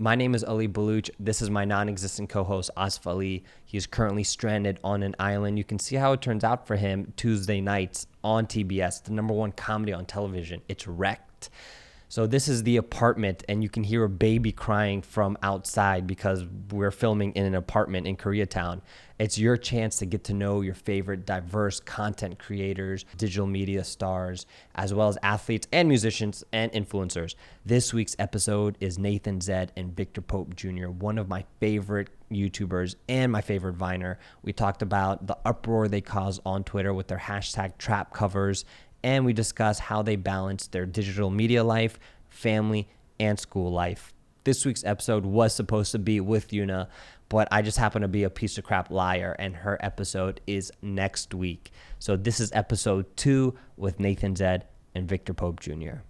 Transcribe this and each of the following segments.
My name is Ali Baluch. This is my non-existent co-host, Asif Ali. He is currently stranded on an island. You can see how it turns out for him Tuesday nights on TBS, the #1 comedy on television. It's Wrecked. So this is the apartment, and you can hear a baby crying from outside because we're filming in an apartment in Koreatown. It's your chance to get to know your favorite diverse content creators, digital media stars, as well as athletes and musicians and influencers. This week's episode is Nathan Zed and Victor Pope Jr., one of my favorite YouTubers and my favorite Viner. We talked about the uproar they cause on Twitter with their hashtag trap covers, and we discuss how they balance their digital media life, family, and school life. This week's episode was supposed to be with Yuna, but I just happen to be a piece of crap liar, and her episode is next week. So this is episode 2 with Nathan Zed and Victor Pope Jr.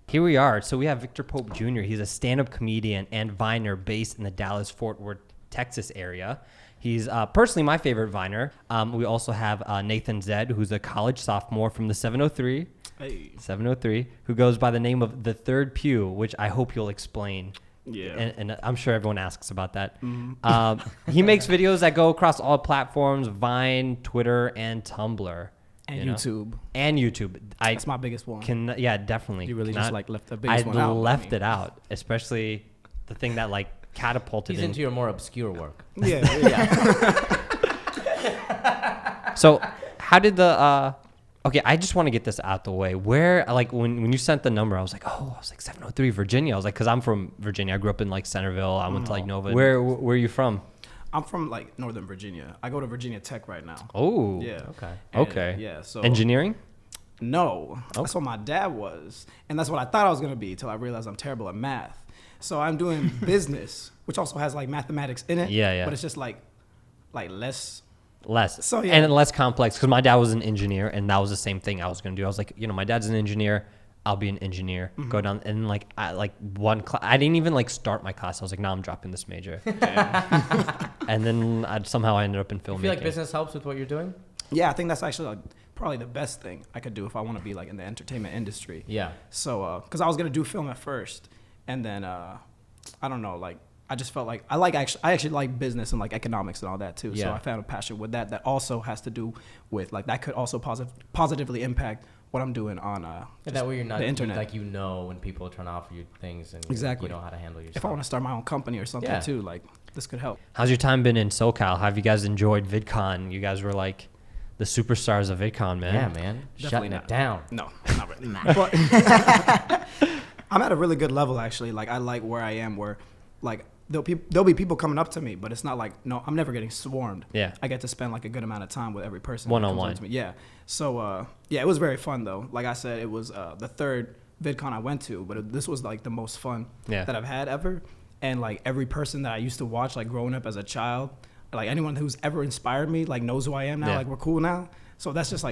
Here we are. So we have Victor Pope Jr. He's a stand-up comedian and Viner based in the Dallas-Fort Worth, Texas area. He's personally my favorite Viner. We also have Nathan Zed, who's a college sophomore from the 703. Hey. 703, who goes by the name of The Third Pew, which I hope you'll explain. Yeah. And I'm sure everyone asks about that. He makes videos that go across all platforms, Vine, Twitter, and Tumblr. And YouTube. And YouTube. That's my biggest one. Yeah, definitely. You really just left the biggest one out. I left it out, especially the thing that catapulted He's into your more obscure work. Yeah. So how did the okay, I just want to get this out the way. Where when you sent the number, I was like 703 Virginia. I was like, because I'm from Virginia. I grew up in Centerville. I went to Nova. Where are you from? I'm from Northern Virginia. I go to Virginia Tech right now. Oh. Yeah. Okay. Okay. Yeah. So engineering? No. That's what my dad was. And that's what I thought I was gonna be till I realized I'm terrible at math. So I'm doing business, which also has mathematics in it. Yeah. But it's just less. So yeah. And less complex, because my dad was an engineer, and that was the same thing I was gonna do. I was like, my dad's an engineer, I'll be an engineer. Mm-hmm. Go down and one class. I didn't even start my class. I was like, I'm dropping this major. And then somehow I ended up in filmmaking. You feel like business helps with what you're doing? Yeah, I think that's actually probably the best thing I could do if I want to be in the entertainment industry. Yeah. So because I was gonna do film at first, and then I don't know, I just felt like I actually like business and economics and all that too. Yeah. So I found a passion with that also has to do with that could also positively impact what I'm doing on that way you're not the internet. When people are trying to offer you things and exactly. you know how to handle yourself. If I want to start my own company or something too, this could help. How's your time been in SoCal? Have you guys enjoyed VidCon? You guys were the superstars of VidCon, man. Yeah, man. Definitely Shutting not. it down. No, not really. But I'm at a really good level actually. I like where I am, where there'll be people coming up to me, but it's not no, I'm never getting swarmed. Yeah. I get to spend a good amount of time with every person. One-on-one. Yeah. So it was very fun though. Like I said, it was the third VidCon I went to, but this was the most fun that I've had ever. And every person that I used to watch growing up as a child, anyone who's ever inspired me knows who I am now. Yeah. We're cool now. So that's just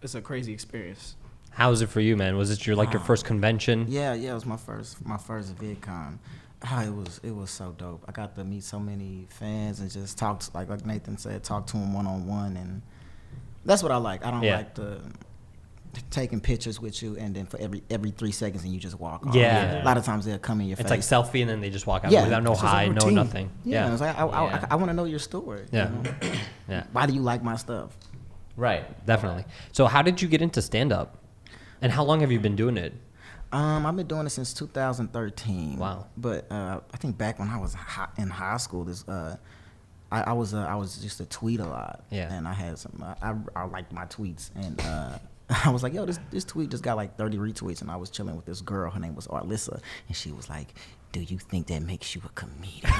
it's a crazy experience. How was it for you, man? Was it your first convention? Yeah, it was my first VidCon. It was so dope. I got to meet so many fans and just talk to, like Nathan said, talk to them one-on-one, and that's what I like. I don't like the taking pictures with you and then for every 3 seconds and you just walk off. Yeah. A lot of times they'll come in your face. It's selfie and then they just walk out. Yeah. Without no hi, no nothing. Yeah. It's I want to know your story. Yeah. You know? Yeah. Why do you like my stuff? Right. Definitely. So how did you get into stand-up? And how long have you been doing it? I've been doing it since 2013. Wow. But I think back when I was in high school, I was just a tweet a lot. Yeah. And I had some. I liked my tweets, and I was like, yo, this tweet just got 30 retweets, and I was chilling with this girl. Her name was Arlissa, and she was like, do you think that makes you a comedian?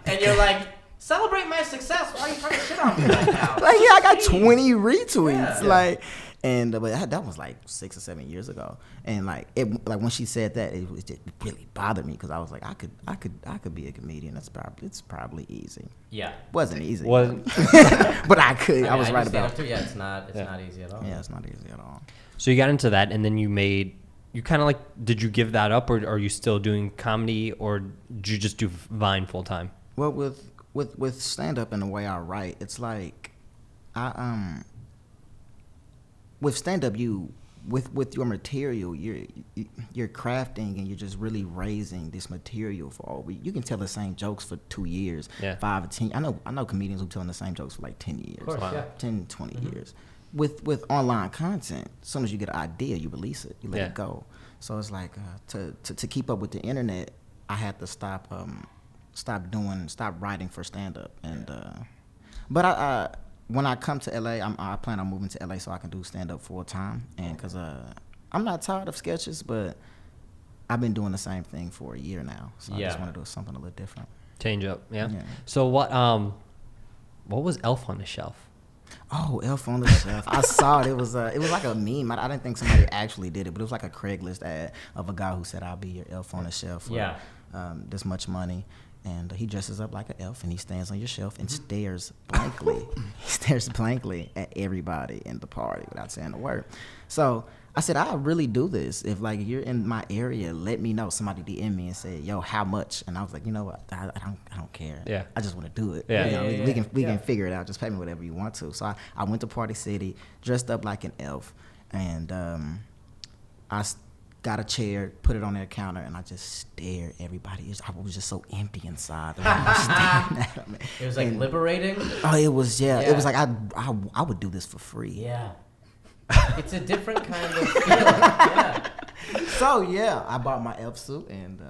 And you're like, celebrate my success. Why are you trying to shit on me right now? I got 20 retweets. Yeah. But that was 6 or 7 years ago, and when she said that, it really bothered me because I was like, I could be a comedian. It's probably easy. Yeah, wasn't easy. But I could. I was right about it. Yeah, it's not easy at all. Yeah, it's not easy at all. So you got into that, and then you kind of did you give that up, or are you still doing comedy, or did you just do Vine full time? Well, with stand up and the way I write, it's with stand up with your material, you're crafting and you're just really raising this material for all week. You can tell the same jokes for 2 years, 5 or 10. I know comedians who telling the same jokes for like 10 years, Of course, 10, 20 years. With online content, as soon as you get an idea, you release it, you let it go. So it's like to keep up with the internet, I had to stop writing for stand up, and but I when I come to LA, I plan on moving to LA so I can do stand up full time, and because I'm not tired of sketches, but I've been doing the same thing for a year now, so I just want to do something a little different. Change up, yeah. So what was Elf on the Shelf? Oh, Elf on the Shelf. I saw it. It was like a meme. I didn't think somebody actually did it, but it was like a Craigslist ad of a guy who said, "I'll be your elf on the shelf for this much money." And he dresses up like an elf, and he stands on your shelf and stares blankly. He stares blankly at everybody in the party without saying a word. So I said, I'll really do this. If like you're in my area, let me know. Somebody DM me and say, "Yo, how much?" And I was like, you know what? I don't care. Yeah. I just want to do it. Yeah. We can figure it out. Just pay me whatever you want to. So I went to Party City, dressed up like an elf, and I got a chair, put it on their counter, and I just stared at everybody. I was just so empty inside. It was like liberating. Oh, it was It was like I would do this for free. Yeah. It's a different kind of feeling. So I bought my elf suit and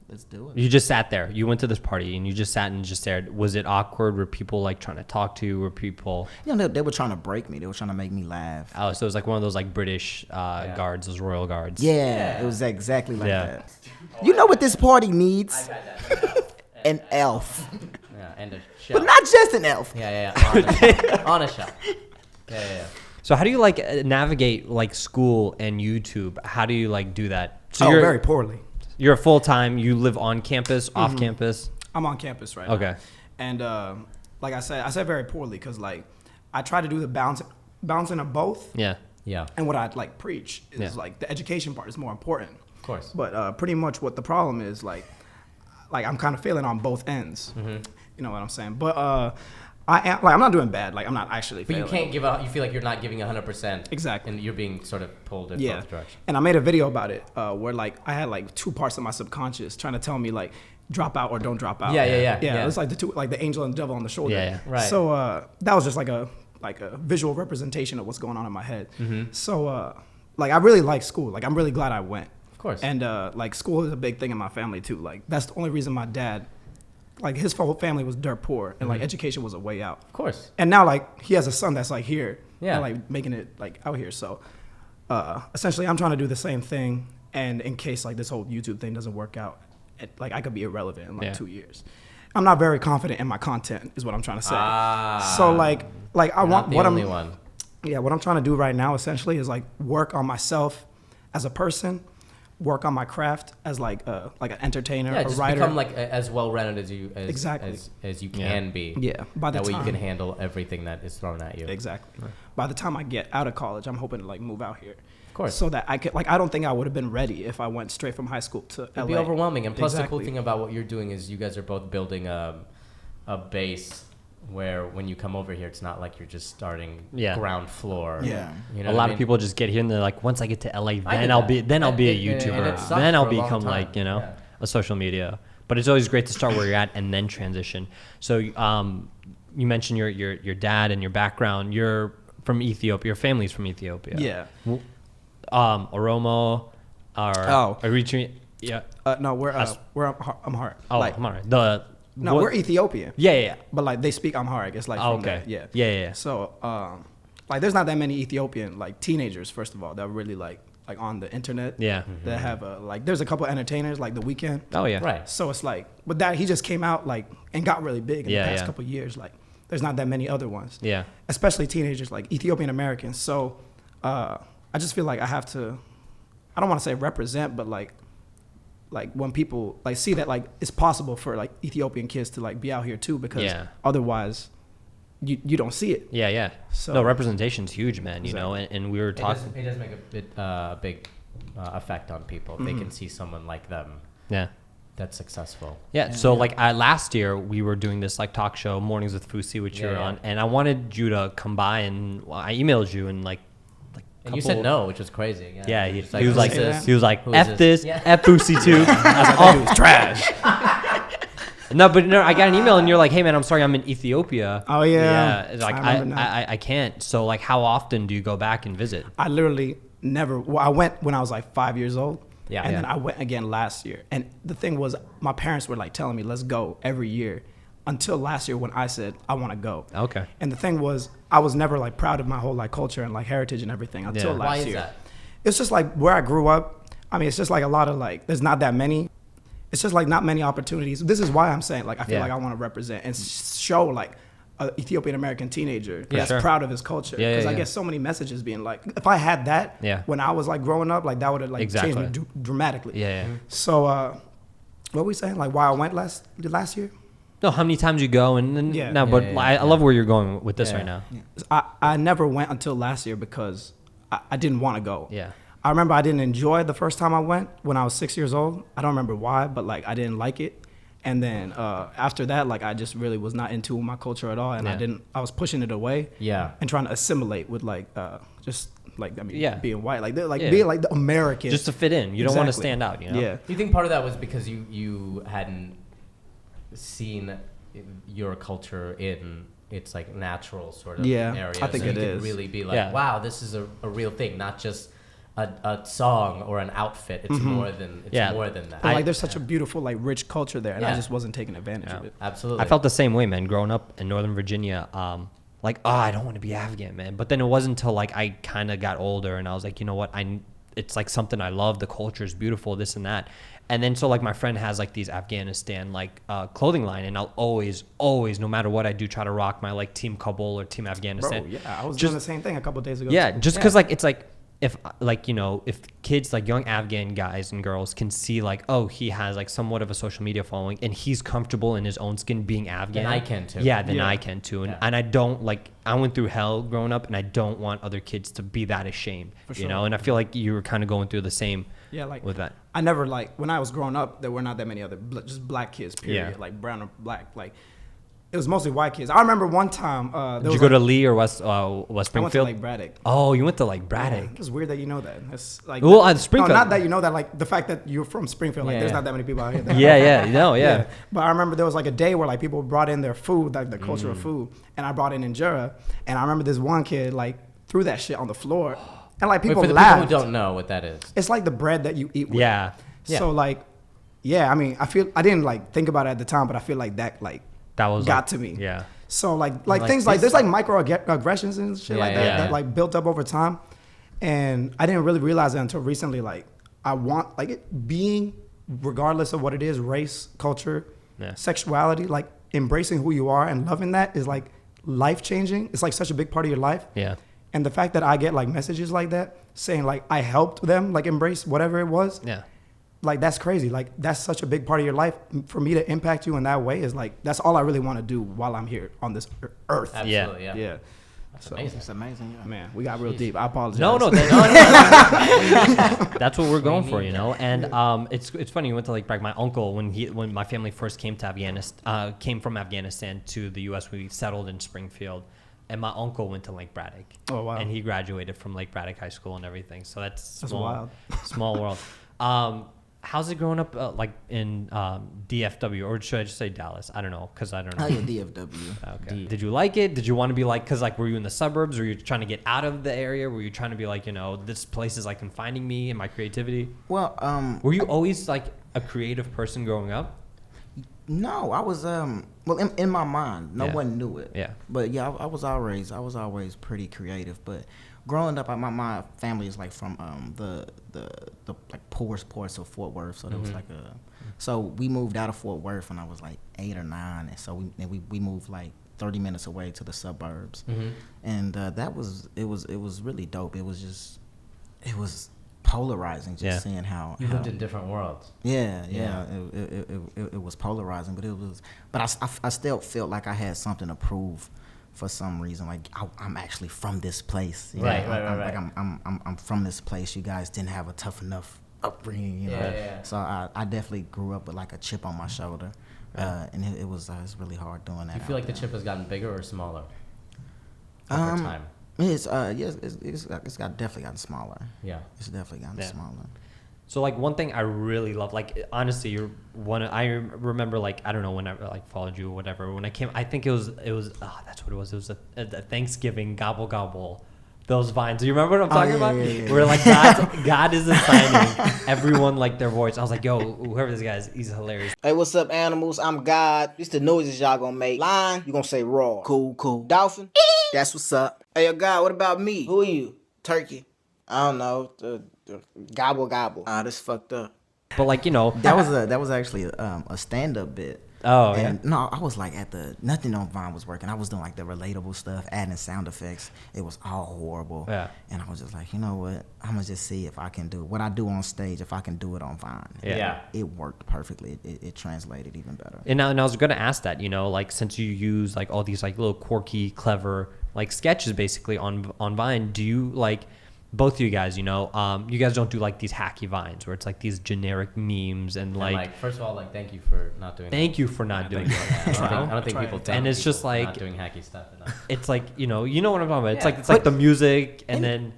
let's do it. You just sat there. You went to this party and you just sat and just stared. Was it awkward? Were people like trying to talk to you? Were people? They were trying to break me. They were trying to make me laugh. Oh, so it was like one of those like British guards, those royal guards. Yeah, it was exactly like that. You know what this party needs? An elf. Yeah, and a shelf. But not just an elf. Yeah. On a shelf. Yeah. So how do you like navigate like school and YouTube? How do you like do that? So you're very poorly. You're full time. You live on campus, off campus. I'm on campus right now. Okay. And like I said very poorly because like I try to do the balancing of both. Yeah. And what I like preach is like the education part is more important. Of course. But pretty much what the problem is like I'm kind of failing on both ends. Mm-hmm. You know what I'm saying? But I'm not doing bad. Like I'm not actually failing. But you can't give out. You feel like you're not giving 100%. Exactly. And you're being sort of pulled in both directions. And I made a video about it where like I had like two parts of my subconscious trying to tell me like drop out or don't drop out. Yeah. It's like the two, like the angel and the devil on the shoulder. Yeah. Right. So that was just like a visual representation of what's going on in my head. Mm-hmm. So like I really like school. Like I'm really glad I went. Of course. And like school is a big thing in my family too. Like that's the only reason my dad. Like his whole family was dirt poor, and like education was a way out. Of course. And now like he has a son that's like here, and like making it like out here. So essentially, I'm trying to do the same thing. And in case like this whole YouTube thing doesn't work out, like I could be irrelevant in like 2 years. I'm not very confident in my content, is what I'm trying to say. So like I want what I'm. Yeah, what I'm trying to do right now essentially is like work on myself as a person. Work on my craft as like an entertainer, a just writer. Become like as well-rounded as you as you can be. Yeah, by the that time way you can handle everything that is thrown at you. Exactly. Right. By the time I get out of college, I'm hoping to like move out here. Of course. So that I could like I don't think I would have been ready if I went straight from high school to LA. It'd be overwhelming. And plus the cool thing about what you're doing is you guys are both building a base where when you come over here, it's not like you're just starting ground floor. Yeah. You know a lot of people just get here and they're like, once I get to LA, then I'll be a YouTuber. Then I'll become like, a social media. But it's always great to start where you're at and then transition. So you mentioned your dad and your background. You're from Ethiopia. Your family's from Ethiopia. Yeah. Oromo or Eritrean. Yeah. No, we're Amharic. Oh, Amharic. We're Ethiopian. Yeah. But like they speak Amharic. It's like from there. Yeah. So like there's not that many Ethiopian like teenagers first of all that are really like on the internet. Yeah. That have like there's a couple entertainers like The Weeknd. Oh yeah. Right. So it's like but that he just came out like and got really big in the past couple of years. Like there's not that many other ones. Yeah. Especially teenagers like Ethiopian Americans. So I just feel like I have to I don't want to say represent but like when people like see that like it's possible for like Ethiopian kids to like be out here too because otherwise you don't see it. Yeah. So no, representation's huge, man. You know, and we were talking. It does make a big effect on people. If they can see someone like them. Yeah. That's successful. Yeah. So like last year we were doing this like talk show Mornings with Fusi, which you were on, and I wanted you to come by and I emailed you and like And you said no, which was crazy. Yeah, he was like, F this, Yeah. F Boosie too. That dude's trash. No, I got an email and you're like, hey man, I'm sorry, I'm in Ethiopia. Oh yeah. Yeah, like I can't. So like, how often do you go back and visit? I literally never. Well, I went when I was like 5 years old. Yeah. And then I went again last year. And the thing was, my parents were like telling me, let's go every year, until last year when I said I want to go. Okay. And the thing was, I was never like proud of my whole like culture and like heritage and everything until last Why year. is that? It's just like where I grew up. I mean, it's just like a lot of like, there's not that many. It's just like not many opportunities. This is why I'm saying like I feel like I want to represent and show like an Ethiopian American teenager that's proud of his culture. Because I get so many messages being like, if I had that when I was like growing up, like that would have like changed me dramatically. Yeah. So what were we saying? Like why I went last year? No, how many times you go and then I love where you're going with this right now. I never went until last year because I didn't want to go. Yeah. I remember I didn't enjoy the first time I went when I was 6 years old. I don't remember why, but like I didn't like it. And then after that, like I just really was not into my culture at all, and I was pushing it away. Yeah. And trying to assimilate with like just like being white, like being like the American. Just to fit in. You don't want to stand out, you know. Yeah. You think part of that was because you hadn't seen your culture in its like natural sort of area. I think so it you is. could really be like, wow, this is a real thing, not just a song or an outfit. It's more than more than that. But like there's such a beautiful like rich culture there, and I just wasn't taking advantage of it. Absolutely. I felt the same way, man. Growing up in Northern Virginia, like I don't want to be Afghan, man. But then it wasn't until like I kind of got older and I was like, you know what, it's like something I love. The culture is beautiful, this and that. And then so like my friend has like these Afghanistan like clothing line, and I'll always no matter what I do try to rock my like Team Kabul or Team Afghanistan. Bro, yeah, I was doing the same thing a couple of days ago. Yeah, just because like it's like if like, you know, if kids like young Afghan guys and girls can see like, oh, he has like somewhat of a social media following and he's comfortable in his own skin being Afghan, then I can too. Yeah, then I can too. And I don't like, I went through hell growing up, and I don't want other kids to be that ashamed, you know. And I feel like you were kind of going through the same like with that. I never like when I was growing up, there were not that many other just black kids, period. Like brown or black, like it was mostly white kids. I remember one time. Did you go to Lee or West Springfield? I went to Lake Braddock. Oh, you went to Lake Braddock. Yeah, it's weird that you know that. It's like Springfield. No, not that you know that. Like the fact that you're from Springfield. Like there's not that many people out here. Yeah. But I remember there was like a day where like people brought in their food, like the culture of food, and I brought in injera, and I remember this one kid like threw that shit on the floor, and like people laughed. People who don't know what that is. It's like the bread that you eat with. Yeah. So like, I mean, I didn't like think about it at the time, but I feel like that was got to me. Yeah. So like things like there's like microaggressions and shit that like built up over time, and I didn't really realize it until recently. Like I want like it being, regardless of what it is, race, culture, sexuality, like embracing who you are and loving that is like life changing. It's like such a big part of your life. Yeah. And the fact that I get like messages like that saying like I helped them like embrace whatever it was. Yeah. Like that's crazy. Like that's such a big part of your life. For me to impact you in that way is like that's all I really want to do while I'm here on this earth. Absolutely, yeah. That's amazing. It's amazing. Yeah. Man, we got real deep. I apologize. No. That's what we're going for, you know. And it's funny. You went to Lake Braddock. My uncle, when my family first came to Afghanistan, came from Afghanistan to the U.S. We settled in Springfield, and my uncle went to Lake Braddock. Oh wow! And he graduated from Lake Braddock High School and everything. So that's wild. Small world. How's it growing up like in DFW, or should I just say Dallas? I don't know, because I don't know. DFW. Okay. Did you like it? Did you want to be like, because like were you in the suburbs? Were you trying to get out of the area? Were you trying to be like, you know, this place is like confining me and my creativity? Well, were you always like a creative person growing up? No, I was well in my mind. No one knew it. Yeah. But yeah, I was always pretty creative. But growing up, my family is like from the like poorest parts of Fort Worth. So there was like so we moved out of Fort Worth when I was like 8 or 9, and so we moved like 30 minutes away to the suburbs, and that was it was really dope. It was polarizing just seeing how you lived in different worlds. Yeah. It was polarizing, but I still felt like I had something to prove for some reason. Like I'm actually from this place. Right. Like I'm from this place. You guys didn't have a tough enough upbringing, you know. Yeah. So I definitely grew up with like a chip on my shoulder, and it's really hard doing that. Do you feel like the chip has gotten bigger or smaller over time? It's definitely gotten smaller. Yeah, it's definitely gotten smaller. So like one thing I really love, like honestly, you're one. I remember like I don't know when I like followed you or whatever. When I came, I think it was that's what it was. It was a Thanksgiving gobble gobble. Those vines. Do you remember what I'm talking about? Yeah. Where like God is assigning everyone like their voice. I was like, yo, whoever this guy is, he's hilarious. Hey, what's up, animals? I'm God. This the noises y'all gonna make. Lion, you gonna say raw. Cool. Dolphin, that's what's up. Hey, yo, God, what about me? Who are you? Turkey. I don't know. The gobble gobble. Ah, this fucked up. But like, you know, that was actually a stand-up bit. Oh, and yeah. No, I was like nothing on Vine was working. I was doing like the relatable stuff, adding sound effects. It was all horrible. Yeah. And I was just like, you know what? I'm gonna just see if I can do what I do on stage, if I can do it on Vine. Yeah. It worked perfectly. It translated even better. And I was gonna ask that, you know, like since you use like all these like little quirky, clever like sketches basically on Vine, do you like both of you guys, you know, you guys don't do like these hacky vines where it's like these generic memes and like first of all, like thank you for not doing that. I don't think people and it's just like not doing hacky stuff enough. It's like, you know what I'm talking about. It's like the music and then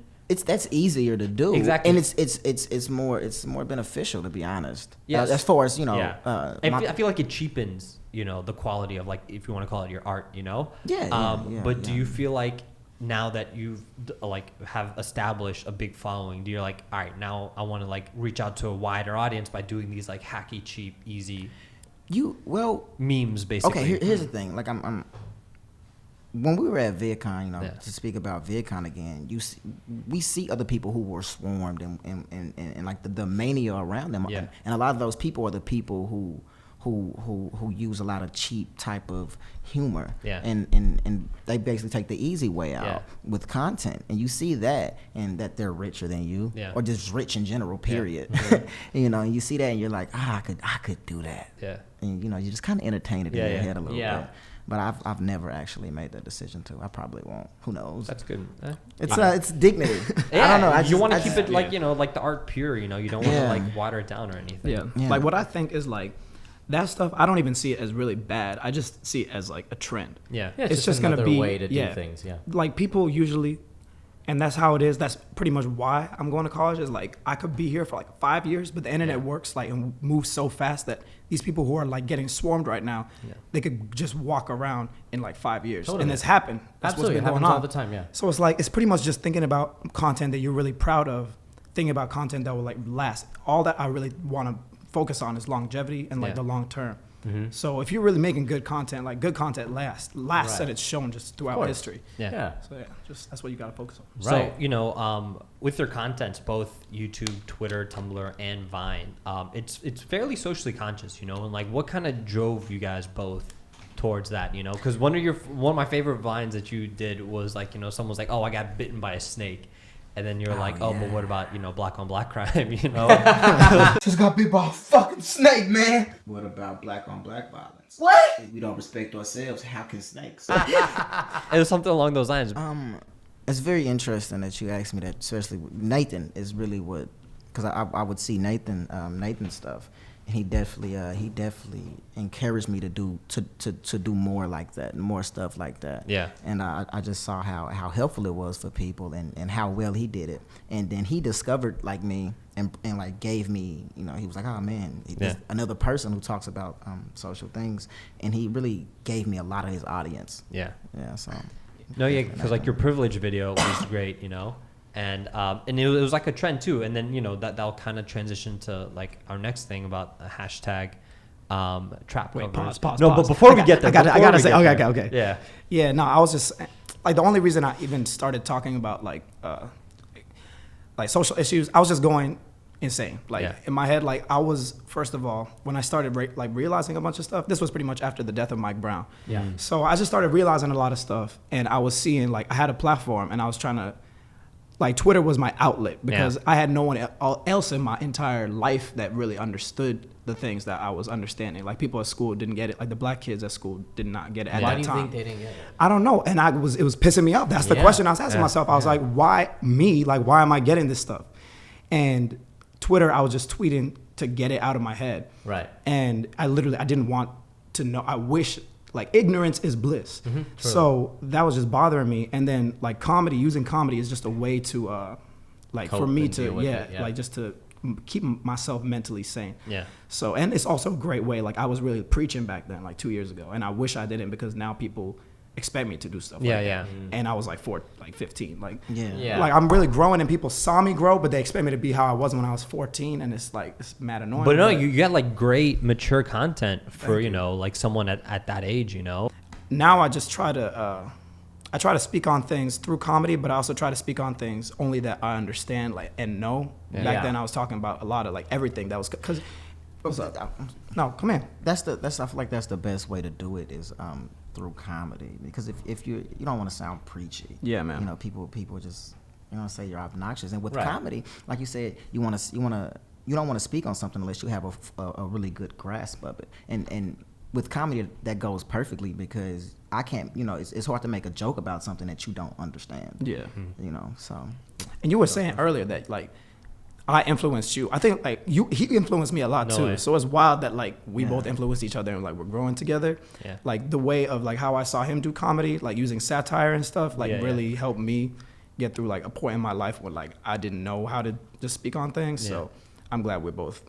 that's easier to do. Exactly. And it's more beneficial, to be honest. Yes. As far as, you know, I feel like it cheapens, you know, the quality of like, if you want to call it your art, you know? But do you feel like now that you've like have established a big following, do you like, all right, now I want to like reach out to a wider audience by doing these like hacky, cheap, easy memes basically? Okay, here's the thing. Like I'm when we were at VidCon, you know, to speak about VidCon again, we see other people who were swarmed and like the mania around them. Yeah. And a lot of those people are the people who use a lot of cheap type of humor. Yeah. And they basically take the easy way out with content. And you see that, and that they're richer than you, or just rich in general, period. Yeah. You know, and you see that and you're like, I could do that. Yeah. And you know, you just kind of entertain it in your head a little bit. But I've never actually made that decision to. I probably won't. Who knows? That's good. It's dignity. Yeah, I don't know. You want to keep it like, you know, like the art pure, you know, you don't want to like water it down or anything. Yeah. Like what I think is like, that stuff, I don't even see it as really bad. I just see it as like a trend. Yeah. It's just going to be way to do things. Yeah. Like people usually, and that's how it is. That's pretty much why I'm going to college, is like I could be here for like 5 years, but the internet works like and moves so fast that these people who are like getting swarmed right now, they could just walk around in like 5 years. Totally. And it's happened. That's Absolutely. What's been going on all the time. Yeah. So it's like, it's pretty much just thinking about content that you're really proud of, thinking about content that will like last. All that I really want to focus on is longevity and like the long term. Mm-hmm. So if you're really making good content, like good content lasts and it's shown just throughout history. Yeah. So just that's what you got to focus on. Right. So, you know, with your contents, both YouTube, Twitter, Tumblr, and Vine, it's fairly socially conscious, you know, and like what kind of drove you guys both towards that, you know? Because one of my favorite Vines that you did was like, you know, someone was like, oh, I got bitten by a snake. And then you're like, but what about, you know, black on black crime, you know? Just got bit by a fucking snake, man. What about black on black violence? What? If we don't respect ourselves, how can snakes? It was something along those lines. It's very interesting that you asked me that, especially Nathan is really what, because I would see Nathan's stuff. And he definitely encouraged me to do more like that, more stuff like that. Yeah. And I just saw how helpful it was for people and how well he did it. And then he discovered like me and like gave me, you know, he was like, oh man, another person who talks about social things, and he really gave me a lot of his audience. Yeah. Yeah. So. No, yeah, because like your privilege video was great, you know. And it was like a trend too, and then, you know, that'll kind of transition to like our next thing about a hashtag trap. Wait, covers. pause. But before we get there, I gotta say, okay. Yeah. No, I was just like, the only reason I even started talking about like social issues, I was just going insane. Like in my head, like I was, first of all, when I started realizing a bunch of stuff, this was pretty much after the death of Mike Brown. Yeah. So I just started realizing a lot of stuff, and I was seeing like I had a platform, and I was trying to. Like Twitter was my outlet because I had no one else in my entire life that really understood the things that I was understanding. Like people at school didn't get it. Like the black kids at school did not get it at that time. Why do you think they didn't get it? I don't know. And it was pissing me off. That's the question I was asking myself. I was like, why me? Like, why am I getting this stuff? And Twitter, I was just tweeting to get it out of my head. Right. And I didn't want to know. I wish like ignorance is bliss. So that was just bothering me. And then like using comedy is just a way to like cope for me to like just to keep myself mentally sane. Yeah. So, and it's also a great way. Like I was really preaching back then, like 2 years ago, and I wish I didn't, because now people expect me to do stuff. And I was like 15. Like like I'm really growing, and people saw me grow, but they expect me to be how I was when I was 14, and it's like it's mad annoying. But no, you got like great mature content for like someone at that age. Now I just try to. I try to speak on things through comedy, but I also try to speak on things only that I understand, like, and know. Back then I was talking about a lot of like everything that was, because no, come in. I feel like that's the best way to do it is through comedy, because if you don't want to sound preachy. Yeah, man. People just say you're obnoxious, and with comedy, like you said, you don't want to speak on something unless you have a really good grasp of it, and with comedy that goes perfectly, because I can't, it's hard to make a joke about something that you don't understand. Yeah. So. And you were saying earlier that like I influenced you. I think like he influenced me a lot too. So it's wild that like we both influenced each other and like we're growing together. Yeah. Like the way of like how I saw him do comedy, like using satire and stuff, like really helped me get through like a point in my life where like I didn't know how to just speak on things. Yeah. So I'm glad we're both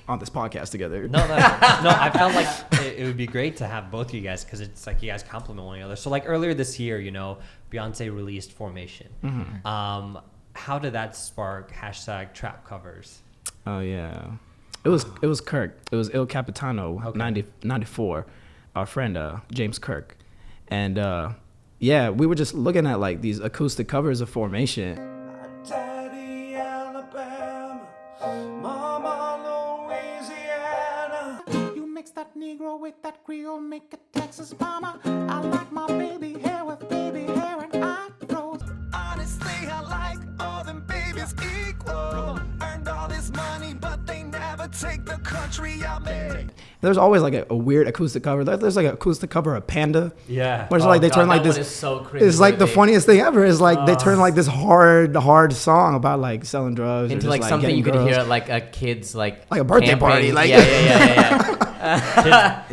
on this podcast together. No, I felt like it would be great to have both of you guys, because it's like you guys complement one another. So like earlier this year, Beyonce released Formation. How did that spark #trap covers? Oh yeah, it was Kirk. It was Il Capitano, 94, our friend James Kirk, and we were just looking at like these acoustic covers of Formation. Daddy, Alabama, Mama, Louisiana. You mix that Negro with that Creole, make a Texas mama. I like my baby hair with baby hair and afros. Honestly, I like all them babies equal. Earned all this money, but they never take the country I made. There's always like a weird acoustic cover. There's like an acoustic cover of Panda. Yeah. Where it's like they turn like this. One is so it's like the funniest thing ever. Is like they turn like this hard song about like selling drugs into or like just, something you girls. could hear at like a kid's like a birthday camping. party. Like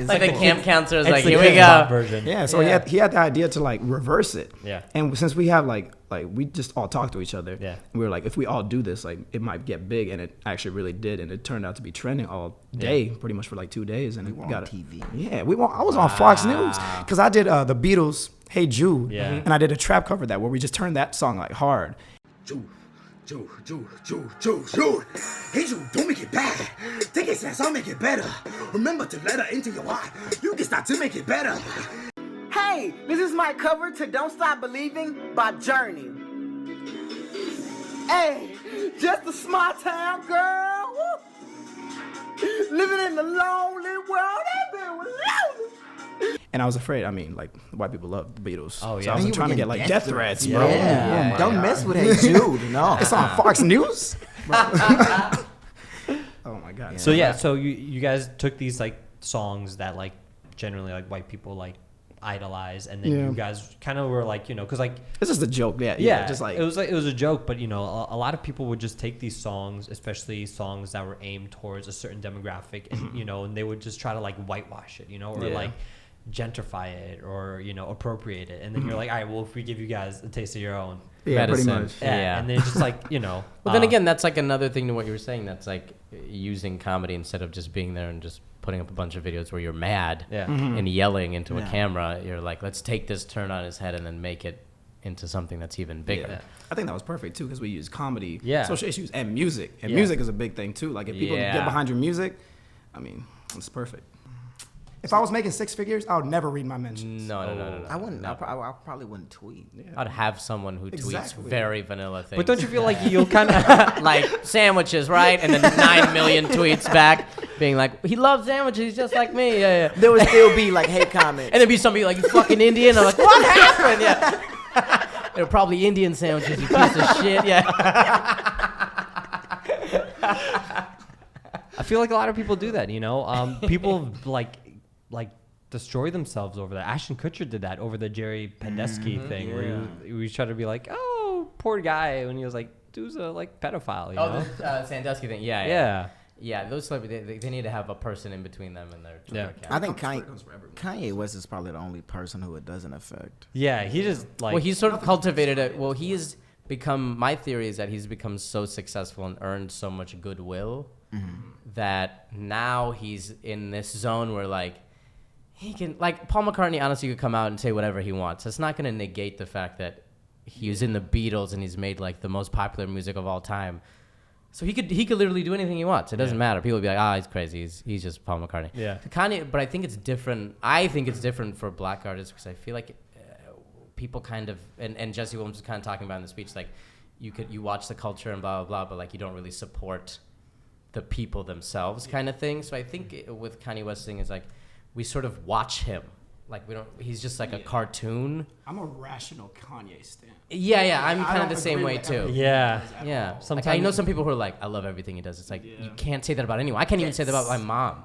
like the camp counselor is like, here we go. Version. Yeah. So he had the idea to like reverse it. Yeah. And since we have like we just all talk to each other. Yeah. And we were like, if we all do this, like it might get big, and it actually really did, and it turned out to be trending all day, pretty much for like 2 days, and it got TV. Yeah, I was on Fox News because I did the Beatles' "Hey Jude," and I did a trap cover of that where we just turned that song like hard. Jude. Hey Jude, don't make it bad. Take a chance, I'll make it better. Remember to let her into your heart. You can start to make it better. Hey, this is my cover to Don't Stop Believing by Journey. Hey, just a small town girl. Woo. Living in the lonely world. That bitch was lonely. And I was afraid. I mean, like white people love the Beatles. Oh yeah. So I was trying to get like death threats, bro. Yeah. Don't mess with Hey Jude. No. It's on Fox News. Oh my god. So yeah, so you guys took these like songs that like generally like white people like idolize, and then you guys kind of were like, because like it's just a joke. Yeah. Just like it was a joke, but a lot of people would just take these songs, especially songs that were aimed towards a certain demographic, and and they would just try to like whitewash it, or like gentrify it, or appropriate it, and then you're like, all right, well, if we give you guys a taste of your own medicine, pretty much. and then it's just like well, then again, that's like another thing to what you were saying, that's like using comedy instead of just being there and just putting up a bunch of videos where you're mad and yelling into a camera. You're like, let's take this turn on his head and then make it into something that's even bigger. I think that was perfect too, because we use comedy, social issues, and music. And music is a big thing too. Like if people get behind your music, I mean, it's perfect. If I was making 6 figures, I would never read my mentions. No. I wouldn't. I probably wouldn't tweet. I'd have someone who tweets very vanilla things. But don't you feel like you'll kind of like sandwiches, right? And then 9 million tweets back being like, he loves sandwiches, he's just like me. Yeah. There would still be like hate comments. And there'd be somebody like, you fucking Indian. I'm like, what happened? Yeah. They're probably Indian sandwiches, you piece of shit. Yeah. I feel like a lot of people do that, people like destroy themselves over that. Ashton Kutcher did that over the Jerry Pandesky thing, where we try to be like, oh, poor guy, when he was like, dude's a like pedophile, the Sandusky thing. Yeah. Yeah, those celebrities, they need to have a person in between them and their Twitter account. I think Kanye West is probably the only person who it doesn't affect. Yeah, he just like. Well, he's sort of cultivated it. Well, he has become. My theory is that he's become so successful and earned so much goodwill that now he's in this zone where like he can, like Paul McCartney. Honestly, could come out and say whatever he wants. It's not going to negate the fact that he was in the Beatles and he's made like the most popular music of all time. So he could literally do anything he wants. It doesn't matter. People would be like, he's crazy. He's just Paul McCartney. Yeah. Kanye, but I think it's different. I think it's different for black artists because I feel like people kind of, and Jesse Williams was kind of talking about in the speech, like you watch the culture and blah, blah, blah, but like you don't really support the people themselves kind of thing. So I think with Kanye West thing is like we sort of watch him. Like he's just like a cartoon. I'm a rational Kanye stan. Yeah, I'm kind of the same way too. Yeah. Sometimes like, I know some people who are like, I love everything he does. It's like you can't say that about anyone. I can't even say that about my mom.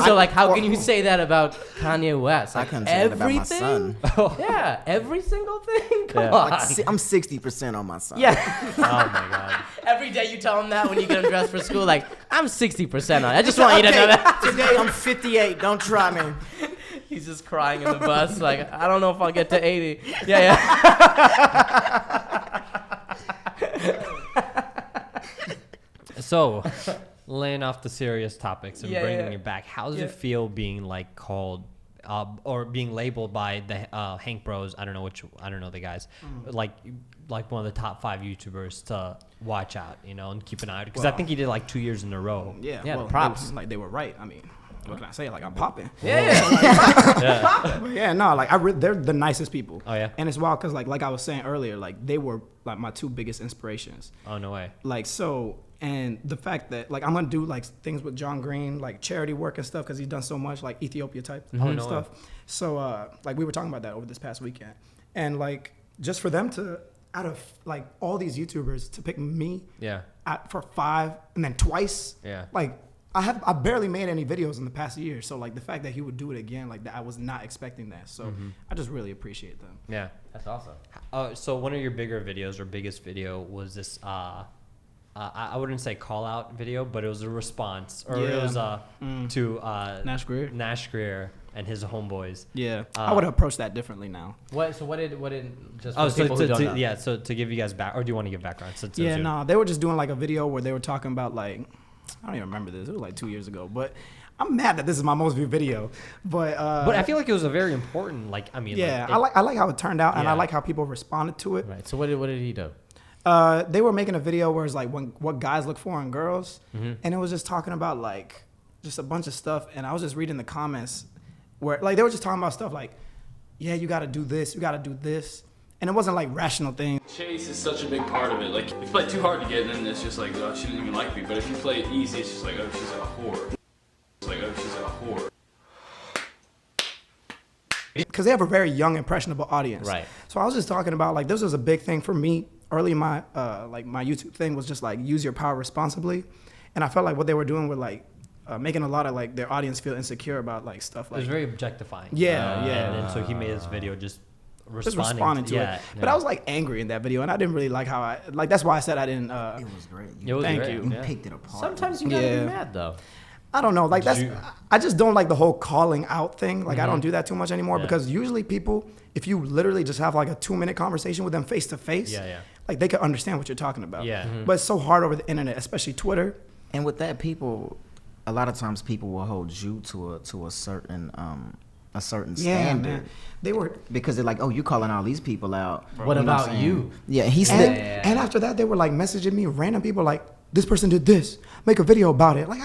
So like, how can you say that about Kanye West? Like, I couldn't say that about my son. Yeah, every single thing. Come on. Like, I'm 60% on my son. Yeah. Oh my god. Every day you tell him that when you get him dressed for school, like I'm 60% on. I just want you to know that. Today I'm 58. Don't try me. He's just crying in the bus, like, I don't know if I'll get to 80. Yeah. So, laying off the serious topics and bringing it back, how does it feel being like called or being labeled by the Hank Bros? I don't know the guys, like one of the top 5 YouTubers to watch out, and keep an eye out, because I think he did like 2 years in a row. Yeah, well, props. They were right. I mean, what can I say? Like, I'm popping. They're the nicest people. Oh yeah. And it's wild because like I was saying earlier, like they were like my 2 biggest inspirations. Oh no way. Like so, and the fact that like I'm gonna do like things with John Green, like charity work and stuff, because he's done so much, like Ethiopia type stuff. So like we were talking about that over this past weekend, and like just for them to, out of like all these YouTubers, to pick me for 5 and then twice, like. I barely made any videos in the past year, so like the fact that he would do it again, like that, I was not expecting that. So I just really appreciate them. Yeah, that's awesome. So one of your bigger videos or biggest video was this. I wouldn't say call out video, but it was a response, or it was to Nash Greer and his Homeboys. Yeah, I would have approached that differently now. What did just people who don't know. So to give you guys back, or do you want to give background? They were just doing like a video where they were talking about like. I don't even remember this. It was like 2 years ago, but I'm mad that this is my most viewed video. But I feel like it was a very important. I like how it turned out, and I like how people responded to it. Right. So what did he do? They were making a video where it's like what guys look for in girls, and it was just talking about like just a bunch of stuff. And I was just reading the comments where like they were just talking about stuff like, yeah, you got to do this, you got to do this. And it wasn't like rational things. Chase is such a big part of it. Like, if you play too hard to get, then it's just like, oh, she didn't even like me. But if you play it easy, it's just like, oh, she's a whore. It's like, oh, she's a whore. Because they have a very young, impressionable audience. Right. So I was just talking about like this was a big thing for me early in my my YouTube thing was just like use your power responsibly, and I felt like what they were doing with like making a lot of like their audience feel insecure about like stuff like. It was very objectifying. Yeah. And so he made this video just responding to it. But I was like angry in that video, and I didn't really like how I like. That's why I said I didn't. It was great. Thank you. You picked it apart. Sometimes you gotta be mad though. I don't know. Like I just don't like the whole calling out thing. Like I don't do that too much anymore because usually people, if you literally just have like a 2-minute conversation with them face to face, like they can understand what you're talking about. Yeah. But it's so hard over the internet, especially Twitter. And with that, a lot of times people will hold you to a certain standard. They were because they're like, oh, you calling all these people out. What about you? Yeah, and after that they were like messaging me, random people like, this person did this, make a video about it. Like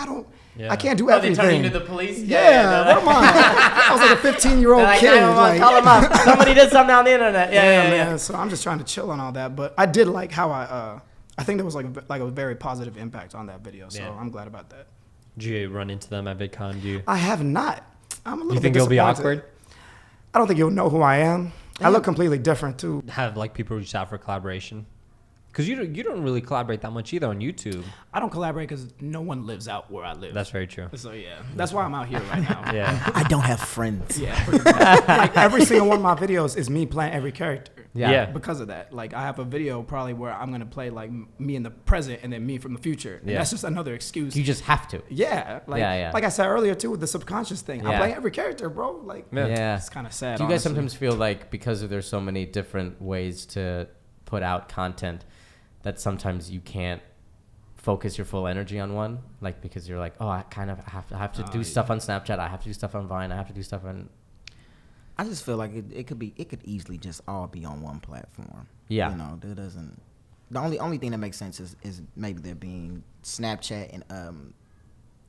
I can't do everything. They turn you to the police? Yeah, what am I? I was like a 15-year-old kid. Call them up. Somebody did something on the internet. Yeah, man. So I'm just trying to chill on all that. But I did like how I think there was like a very positive impact on that video. So I'm glad about that. Did you run into them at VidCon? I have not. I'm a little You think bit it'll be awkward? I don't think you'll know who I am. I look completely different too. Have like people reach out for collaboration? Because you don't really collaborate that much either on YouTube. I don't collaborate because no one lives out where I live. That's very true. So yeah, that's why I'm out here right now. Yeah. I don't have friends. Yeah, like every single one of my videos is me playing every character. Yeah. Because of that. Like I have a video probably where I'm gonna play like me in the present and then me from the future. And that's just another excuse. You just have to. Yeah. Like like I said earlier too with the subconscious thing. I'm playing every character, bro. Like it's kind of sad. Do you guys honestly. sometimes feel like because there's so many different ways to put out content that sometimes you can't focus your full energy on one? Like because you're like, oh, I have to do stuff on Snapchat. I have to do stuff on Vine. I have to do stuff on. I just feel like it could easily just all be on one platform. Yeah. You know, there doesn't. The only thing that makes sense is maybe there being Snapchat and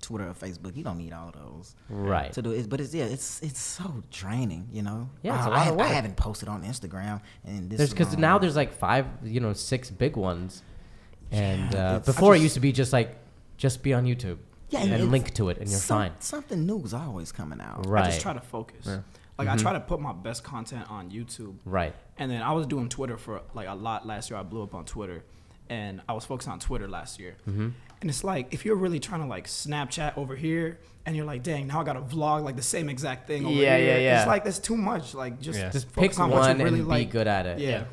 Twitter or Facebook. You don't need all those to do it. But it's so draining. You know. Yeah, it's a lot of work. I haven't posted on Instagram and this. Because now there's like 6 big ones, and before it used to be just be on YouTube. Yeah, and link to it, and you're fine. Something new is always coming out. I just try to focus. Yeah. Like I try to put my best content on YouTube. Right. And then I was doing Twitter for like a lot last year. I blew up on Twitter, and I was focused on Twitter last year. And it's like if you're really trying to like Snapchat over here, and you're like, dang, now I got to vlog like the same exact thing over here. Yeah. It's like that's too much. Like just pick on one what you really and like. be good at it. Yeah.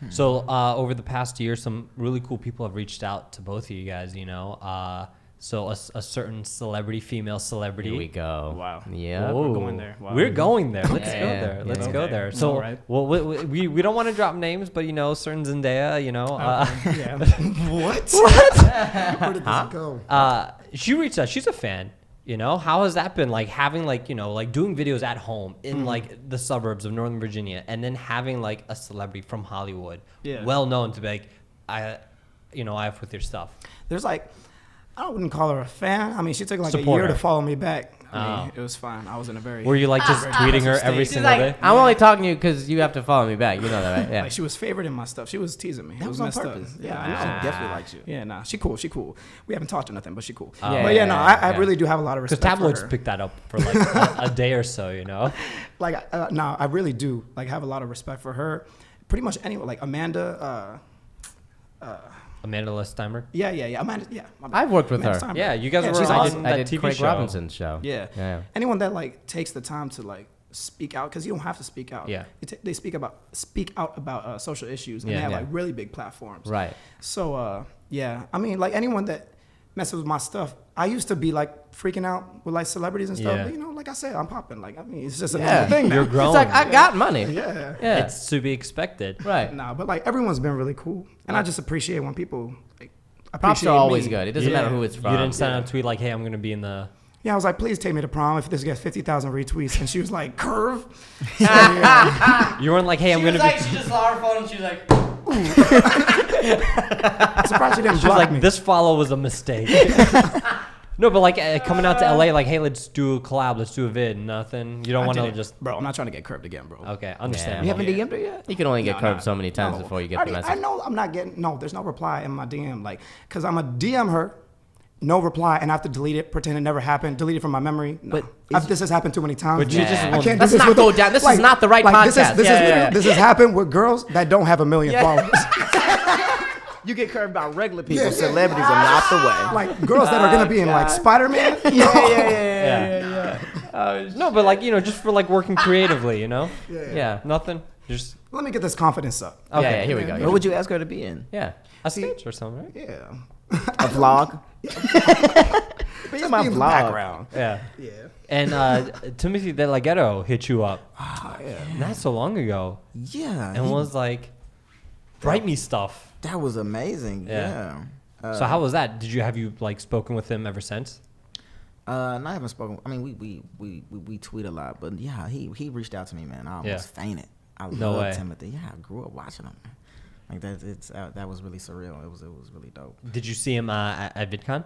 So over the past year, some really cool people have reached out to both of you guys. You know. So a certain female celebrity. Here we go. Wow. Yeah. We're going there. Wow. We're going there. Let's go there. Let's go there. So, well, we don't want to drop names, but you know, certain Zendaya, you know. What? Where did this go? She reached out. She's a fan. You know, how has that been? Like having like, you know, like doing videos at home in like the suburbs of Northern Virginia, and then having like a celebrity from Hollywood, well known to be like, I have with your stuff. There's like. I wouldn't call her a fan. I mean, she took like a Supporter. year to follow me back. I mean, it was fine. I was in a very. Were you like just tweeting her every single day? I'm only talking to you because you have to follow me back. You know that, right? Yeah. Like she was favoriting my stuff. She was teasing me. That it was on messed purpose. up. Yeah, I know. She definitely likes you. Yeah, nah, she cool. We haven't talked or nothing, but she cool. I really do have a lot of respect. Because tabloids for her. picked that up for like a day or so, you know. Like, I really do like have a lot of respect for her. Pretty much anyone, like Amanda. Amanda Steinberg. Yeah. Amanda, yeah. I've worked with her. Steinberg. Yeah, you guys were she's on awesome. that I did TV Craig show. Robinson's show. Yeah. Anyone that like takes the time to like speak out, because you don't have to speak out. Yeah. They speak out about social issues, and they have like really big platforms. Right. So I mean, like anyone that messes with my stuff, I used to be like freaking out with like celebrities and stuff. Yeah. But, you know, like I said, I'm popping. Like I mean, it's just another thing now. You're growing. It's like I got money. Yeah. It's to be expected. Right. Nah, but like everyone's been really cool, and I just appreciate when people like Props appreciate are always me. good. It doesn't matter who it's from. You didn't send out a tweet like, "Hey, I'm gonna be in the." Yeah, I was like, please take me to prom if this gets 50,000 retweets. And she was like, Curve? You weren't like, hey, I'm going to be. She just saw her phone and she was like, I'm surprised she didn't She was block like, me. this follow was a mistake. No, but like coming out to LA, like, hey, let's do a collab, let's do a vid. Nothing. You don't want to just. Bro, I'm not trying to get curved again, bro. Okay, understand. You haven't DM'd her yet? you can only get curved so many times before you get the message. I know I'm not getting, there's no reply in my DM. Like, because I'm going to DM her, no reply, and I have to delete it, pretend it never happened, delete it from my memory. No. But this has happened too many times. But you just I won't- can't do Let's this not with go down. This is not the right podcast. This has happened with girls that don't have 1 million followers. You get curved by regular people. Celebrities are not the way. Like girls that are gonna be in like Spider-Man. No, but like, just for like working creatively, Yeah. Nothing. Just Let me get this confidence up. okay. Yeah, here we go. What would you ask her to be in? Yeah. A sketch or something, right? Yeah. A vlog? Just my be in the vlog. background. Yeah. Yeah. And Timothy De La Ghetto hit you up Yeah. not so long ago Yeah. and was like, write me stuff. That was amazing. Yeah. Yeah. So how was that? Have you like spoken with him ever since? No, I haven't spoken. I mean, we tweet a lot, but yeah, he reached out to me, man. I almost fainted. I No love way. Timothy. Yeah, I grew up watching him. Like that was really surreal. It was really dope. Did you see him at VidCon?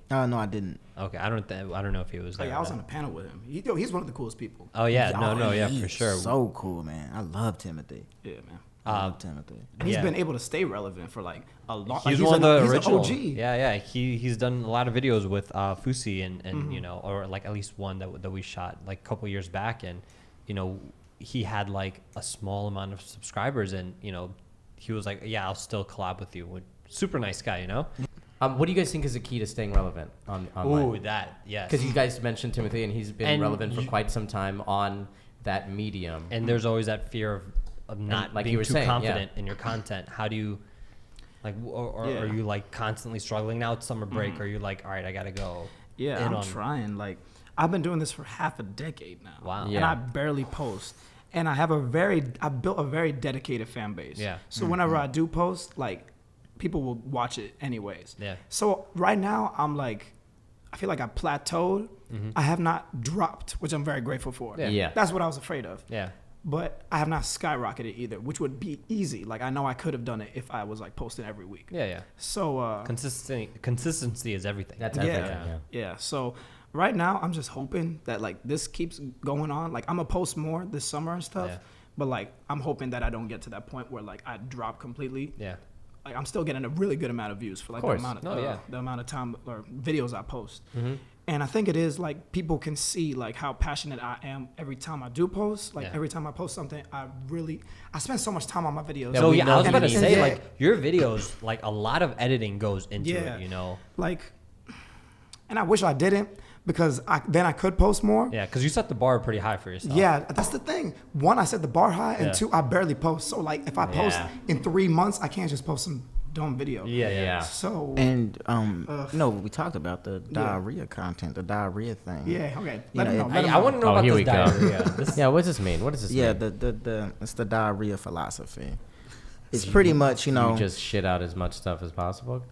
No, I didn't. Okay, I don't know if he was there. Like, I was on a panel with him. He's one of the coolest people. Oh yeah, yeah, for He's sure. So cool, man. I love Timothy. Yeah, man. I love Timothy. And he's Yeah. been able to stay relevant for like a long. He's like, one of the he's original. An OG. Yeah. He's done a lot of videos with Fusi and or like at least one that we shot like a couple years back, and he had like a small amount of subscribers, and he was like, yeah, I'll still collab with you. Super nice guy, What do you guys think is the key to staying relevant online? Ooh, that, yes. Because you guys mentioned Timothy, and he's been And relevant for quite some time on that medium. And there's always that fear not like being you were too saying, confident in your content? How do you like, or are you like constantly struggling now? It's summer break. Or are you like, all right, I gotta go? Yeah, I'm trying. Like, I've been doing this for half a decade now. Wow. And I barely post. And I built a very dedicated fan base. Yeah. So whenever I do post, like, people will watch it anyways. Yeah. So right now, I'm like, I feel like I plateaued. I have not dropped, which I'm very grateful for. Yeah. That's what I was afraid of. Yeah. But I have not skyrocketed either, which would be easy. Like, I know I could have done it if I was like posting every week. Yeah. So Consistency is everything. That's everything. yeah. So right now, I'm just hoping that like this keeps going on. Like, I'm gonna post more this summer and stuff. Yeah. But like, I'm hoping that I don't get to that point where like I drop completely. Yeah. Like, I'm still getting a really good amount of views for like the amount of time or videos I post. And I think it is like people can see like how passionate I am every time I do post. Like every time I post something, I spend so much time on my videos. So I was about to say like your videos, like a lot of editing goes into it, you know. Like, and I wish I didn't because then I could post more. Yeah, because you set the bar pretty high for yourself. Yeah, that's the thing. One, I set the bar high, and two, I barely post. So like, if I post in 3 months, I can't just post some dumb video. Yeah. So and we talked about the diarrhea content, the diarrhea thing. Yeah, okay. I want to know about this diarrhea. What does this mean? What does this mean? Yeah, the it's the diarrhea philosophy. It's pretty much, you know, you just shit out as much stuff as possible.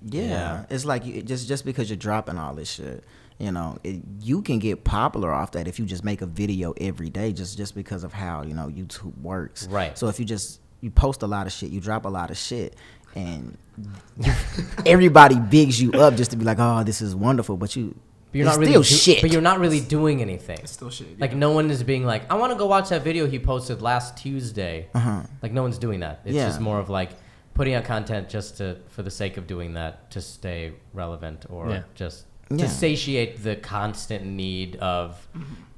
Yeah, it's like just because you're dropping all this shit, you know, you can get popular off that if you just make a video every day, just because of how, you know, YouTube works. Right. So if you post a lot of shit, you drop a lot of shit, and everybody bigs you up just to be like, oh, this is wonderful, but you're not really shit. But you're not really doing anything. It's still shit. Yeah. Like, no one is being like, I want to go watch that video he posted last Tuesday. Like, no one's doing that. It's just more of like putting out content just for the sake of doing that, to stay relevant, or just to satiate the constant need of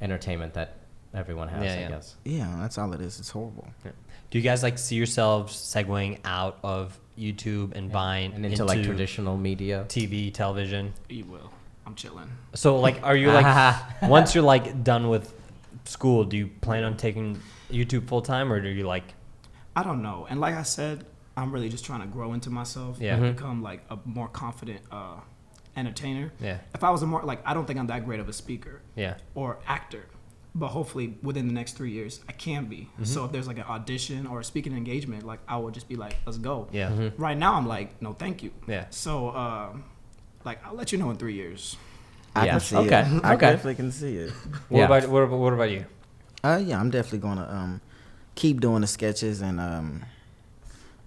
entertainment that everyone has, I guess. Yeah, that's all it is. It's horrible. Yeah. Do you guys like see yourselves segueing out of YouTube and Vine and into like traditional media, TV, television? You will. I'm chilling. So like, are you like once you're like done with school, do you plan on taking YouTube full time, or do you like? I don't know. And like I said, I'm really just trying to grow into myself and become like a more confident entertainer. Yeah. If I was I don't think I'm that great of a speaker. Yeah. Or actor. But hopefully within the next 3 years, I can be. So if there's like an audition or a speaking engagement, like I will just be like, let's go. Yeah. Right now I'm like, no, thank you. Yeah. So like I'll let you know in 3 years. I can see it. I definitely can see it. What about you? Yeah, I'm definitely gonna keep doing the sketches and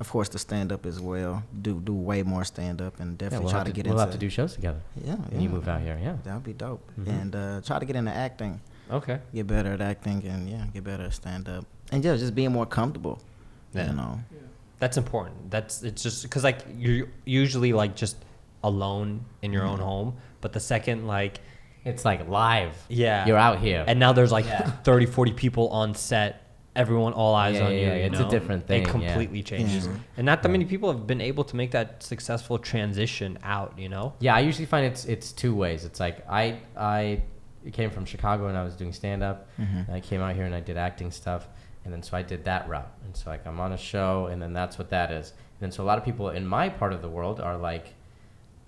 of course the stand up as well. Do way more stand up and definitely try to get into. We'll have to do shows together. Yeah. When you move out here, that would be dope. And try to get into acting. Okay. Get better at acting and get better at stand up and just being more comfortable. Yeah. You know. Yeah. That's important. It's just because like you're usually like just alone in your own home, but the second like it's like live. Yeah. You're out here. And now there's like 30, 40 people on set. Everyone, all eyes on you. It's a different thing. It completely changes. And not that many people have been able to make that successful transition out, you know? Yeah, I usually find it's two ways. It's like I came from Chicago and I was doing stand-up. And I came out here and I did acting stuff. And then so I did that route. And so like I'm on a show and then that's what that is. And then so a lot of people in my part of the world are like,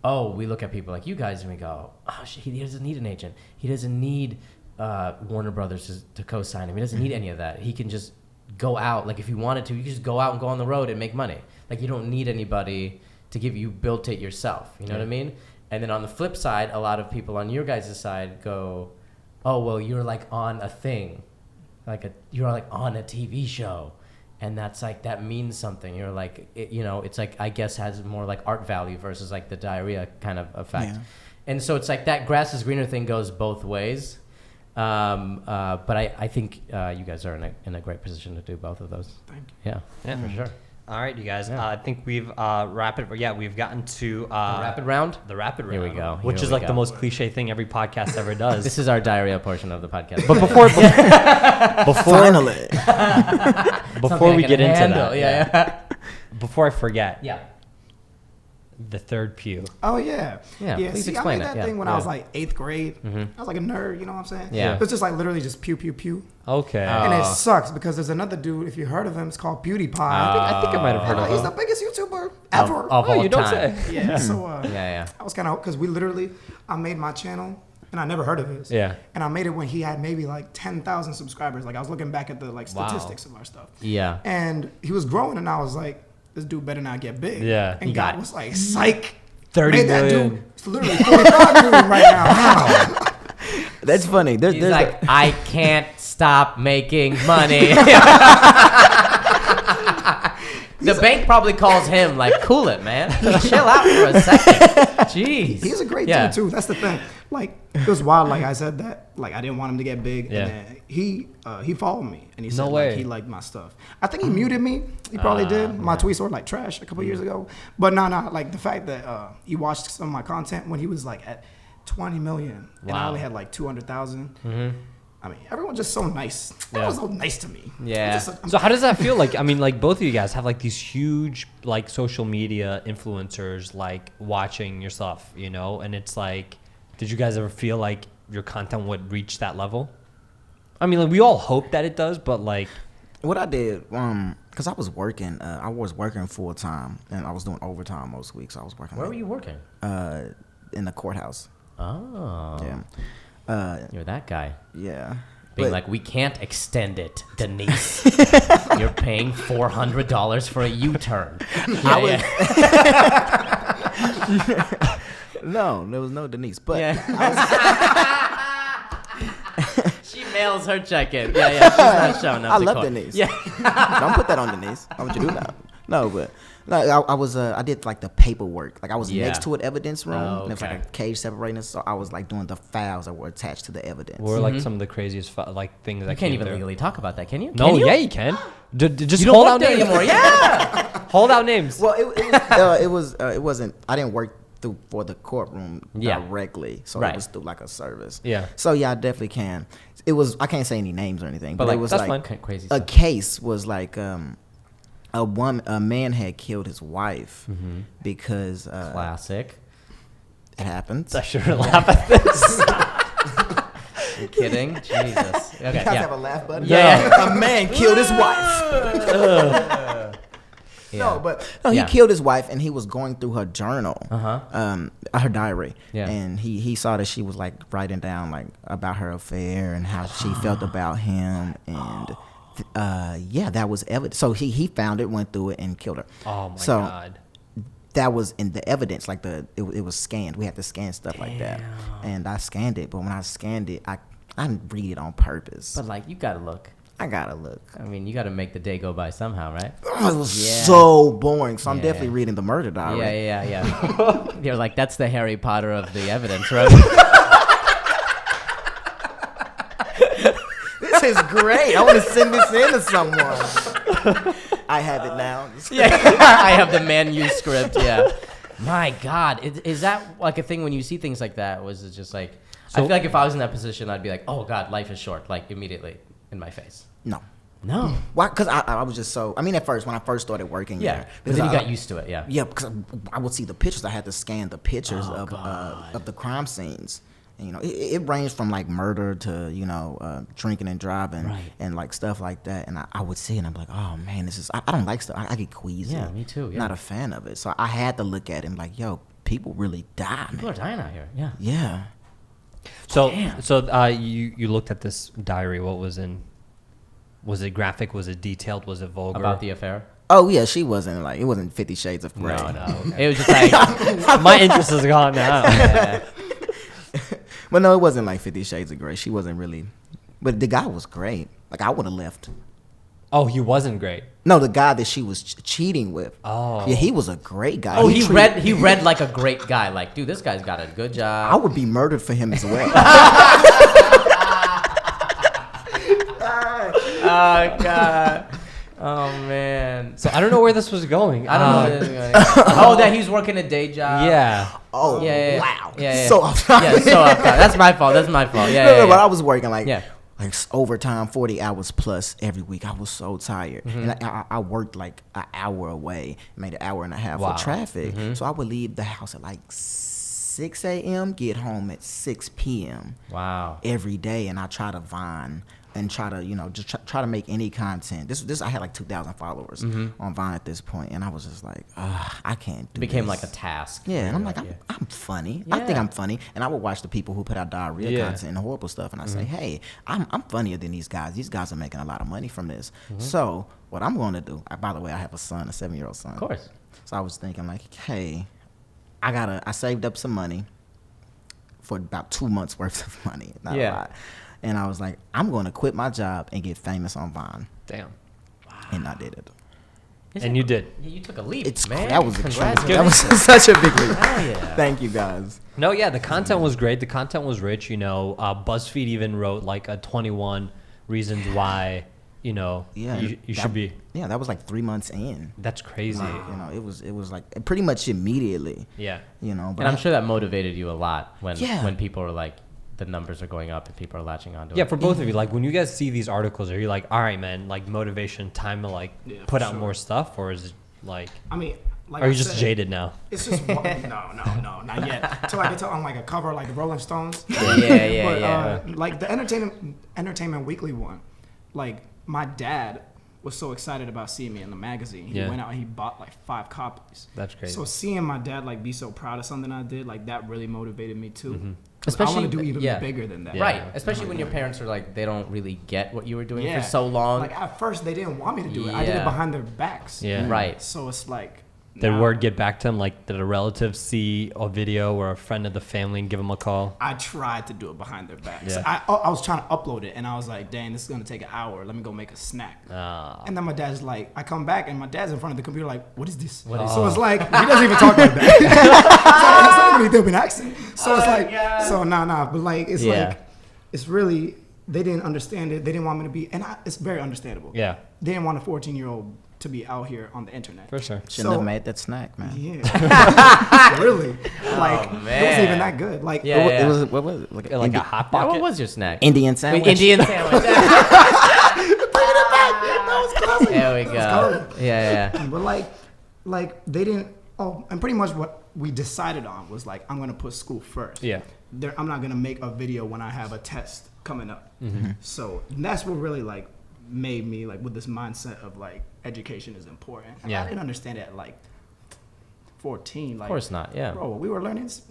oh, we look at people like you guys and we go, oh, he doesn't need an agent. He doesn't need Warner Brothers to co-sign him. He doesn't need any of that. He can just go out. Like if you wanted to, you can just go out and go on the road and make money. Like you don't need anybody to give you, built it yourself. You know what I mean? And then on the flip side, a lot of people on your guys' side go, oh, well, you're like on a thing. You're like on a TV show. And that's like, that means something. You're like, it's like, I guess has more like art value versus like the diarrhea kind of effect. Yeah. And so it's like that grass is greener thing goes both ways. But I think you guys are in a great position to do both of those. Thank you. Yeah, for sure. All right, you guys. I think we've we've gotten to the rapid round. The rapid round. Here we go. Which is like the most cliche thing every podcast ever does. This is our diarrhea portion of the podcast. But before we get into that, before I forget, the third pew. Oh yeah. Please See, explain I made that thing when I was like 8th grade. I was like a nerd, you know what I'm saying? Yeah. It was just like literally just pew pew pew. Okay. And it sucks because there's another dude, if you heard of him, it's called PewDiePie. I think I might have heard of He's him. the biggest YouTuber ever. Of all You don't time. say. Yeah. So I was kind of because I made my channel and I never heard of his. Yeah. And I made it when he had maybe like 10,000 subscribers. Like I was looking back at the like statistics of our stuff. Yeah. And he was growing, and I was like, this dude better not get big. Yeah. And God was like, psych. 30 made that million. dude. It's literally 45 million right now. Wow. That's funny. He's like, I can't stop making money. The bank probably calls him like, cool it, man. Chill out for a second. Jeez. He's a great dude too. That's the thing. Like it was wild. Like I said that. Like I didn't want him to get big. Yeah. And then he followed me and he said No way. like he liked my stuff. I think he muted me. He probably did. My tweets were like trash a couple years ago. But no. Like the fact that he watched some of my content when he was like at 20 million and I only had like 200,000. I mean, everyone's just so nice. Everyone's so nice to me. Yeah. So how does that feel? Like, I mean, like both of you guys have like these huge like social media influencers like watching your stuff, you know? And it's like, did you guys ever feel like your content would reach that level? I mean, like we all hope that it does, but like. What I did, because I was working full time and I was doing overtime most weeks. I was working. Where were you working? In the courthouse. Oh. Yeah. You're that guy. Yeah. Being like, we can't extend it, Denise. You're paying $400 for a U-turn. No, there was no Denise, but She mails her check in. Yeah, she's not showing up. I to love court. Denise. Yeah. Don't put that on Denise. I want you to do that. No, but I did like the paperwork. Like I was next to an evidence room. And it was like a cage separating us. So I was like doing the files that were attached to the evidence. Or like some of the craziest like things. You can't even legally talk about that, can you? No, can you? yeah, you can. Just You hold don't out work there names. anymore. Yeah. Hold out names. Well, it wasn't. I didn't work for the courtroom directly, so it was through like a service. Yeah. So yeah, I definitely can. It was. I can't say any names or anything, but like, it was that's like fine. Crazy a stuff. case was like a man had killed his wife because Classic. it happens. I shouldn't laugh at this. You kidding? Jesus. Okay. You guys have a laugh button? Yeah. A man killed his wife. No, but he killed his wife, and he was going through her journal, her diary, and he saw that she was like writing down like about her affair and how she felt about him, and that was evidence. So he found it, went through it, and killed her. Oh my God. That was in the evidence, like it was scanned. We had to scan stuff like that, and I scanned it. But when I scanned it, I didn't read it on purpose. But like, you gotta look. I gotta look. I mean, you gotta make the day go by somehow, right? Oh, it was so boring. So I'm definitely reading the murder diary. Yeah. You're like, that's the Harry Potter of the evidence, right? This is great. I want to send this in to someone. I have it now. I have the manuscript. Yeah. My God, is that like a thing when you see things like that? Was it just like? I feel like if I was in that position, I'd be like, oh God, life is short, like immediately in my face. No. Why? Because I was just so. I mean, at first when I first started working there, but then you got used to it. Yeah, because I would see the pictures. I had to scan the pictures of the crime scenes. And, you know, it ranged from like murder to drinking and driving and like stuff like that. And I would see it and I'm like, oh man, this is. I don't like stuff. I get queasy. Yeah, me too. Yeah. Not a fan of it. So I had to look at it and like, yo, people really die. People are dying out here. Yeah. Yeah. So you looked at this diary. What was in? Was it graphic? Was it detailed? Was it vulgar? About the affair? Oh yeah, she wasn't like it wasn't 50 Shades of Grey. No. It was just like my interest is gone now. Yeah. But no, it wasn't like 50 Shades of Grey. She wasn't really. But the guy was great. Like I would have left. Oh, he wasn't great. No, the guy that she was cheating with. Oh. Yeah, he was a great guy. Oh, he read like a great guy. Like, dude, this guy's got a good job. I would be murdered for him as well. Oh God. Oh man. So I don't know where this was going. I don't know. Where this is going. Oh, that he's working a day job. Yeah. Oh, Yeah. wow. Yeah. So off topic. Yeah, so off topic. That's my fault. Yeah. No, but I was working like like overtime, 40 hours plus every week. I was so tired. And I worked like an hour away, made an hour and a half with traffic. So I would leave the house at like 6 a.m., get home at 6 p.m. Wow. every day. And I try to Vine and try to, just try to make any content. This I had like 2,000 followers on Vine at this point, and I was just like, I can't do It became this. like a task. Yeah, and I'm like, I'm funny. I think I'm funny, and I would watch the people who put out diarrhea content and horrible stuff, and I say, hey, I'm funnier than these guys. These guys are making a lot of money from this. So what I'm going to do? By the way, I have a son, a 7-year-old son. Of course. So I was thinking like, hey, I saved up some money for about 2 months worth of money. Not a lot. And I was like, I'm going to quit my job and get famous on Vine. Damn. Wow. And I did it. And you did. Yeah, you took a leap, man. That was such a big leap. Thank you, guys. No, yeah, the content was great. The content was rich. BuzzFeed even wrote like a 21 reasons why, you should be. Yeah, that was like 3 months in. That's crazy. Like, it was like pretty much immediately. Yeah. But and I'm sure that motivated you a lot when people were like, the numbers are going up and people are latching onto it. Yeah, for both of you, like when you guys see these articles, are you like, all right, man, like motivation, time to like put out more stuff, or is it like? I mean, like are you just jaded now? It's just no, not yet. Until I get to on like a cover like the Rolling Stones. Yeah. Like the Entertainment Weekly one, like my dad was so excited about seeing me in the magazine. He went out and he bought like 5 copies. That's crazy. So seeing my dad like be so proud of something I did, like that really motivated me too. Especially, I want to do even bigger than that. Right. Especially when your parents are like, they don't really get what you were doing for so long. Like at first they didn't want me to do it. I did it behind their backs. Yeah. Right. So it's like. Did word get back to him? Like, did a relative see a video or a friend of the family and give him a call? I tried to do it behind their backs. Yeah. I was trying to upload it, and I was like, dang, this is going to take an hour. Let me go make a snack. And then my dad's like, I come back, and my dad's in front of the computer like, what is this? So it's like, he doesn't even talk like that. It's not even Ethiopian accent. So it's like, so nah. But like, it's like, it's really, they didn't understand it. They didn't want me to be, and it's very understandable. Yeah. They didn't want a 14-year-old to be out here on the internet. For sure. Shouldn't have made that snack, man. Yeah. Really. Like, it wasn't even that good. Like, it was what was it? Like a hot pocket? What was your snack? Indian sandwich. Indian sandwich. that was classic. There we go. Yeah. But like they didn't. Oh, and pretty much what we decided on was like, I'm gonna put school first. Yeah. I'm not gonna make a video when I have a test coming up. So that's what really like made me like with this mindset of like education is important. And I didn't understand it at like 14. Like, of course not. Yeah. Bro, we were learning. This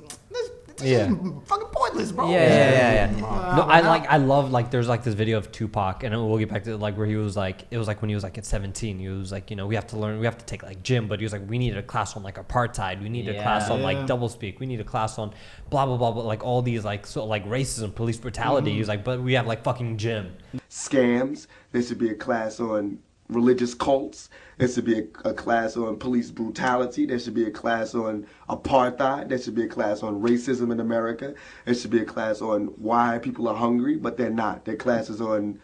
is fucking pointless, bro. Yeah. No, I love like there's like this video of Tupac, and we'll get back to like where he was like, it was like when he was like at 17, he was like, we have to take like gym, but he was like, we needed a class on like apartheid, we need a class on like doublespeak, we need a class on blah blah blah, but like all these like like racism, police brutality. He was like, but we have like fucking gym. Scams. There should be a class on religious cults. There should be a class on police brutality. There should be a class on apartheid. There should be a class on racism in America. There should be a class on why people are hungry, but they're not. Their classes on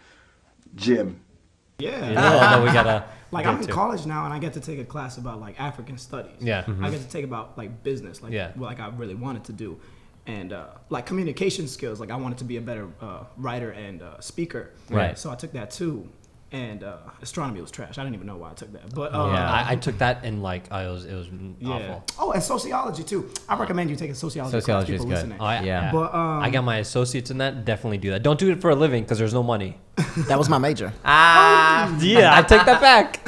gym. Yeah. We gotta. Like I'm in college now, and I get to take a class about like African studies. Yeah. I get to take about like business, like like I really wanted to do, and like communication skills. Like I wanted to be a better writer and speaker. Right. So I took that too. And astronomy was trash. I didn't even know why I took that. But I took that and like it was awful. Oh, and sociology too. I recommend you take a sociology class. Sociology is People good. listening. Oh, yeah. But I got my associates in that. Definitely do that. Don't do it for a living because there's no money. That was my major. Yeah, I take that back.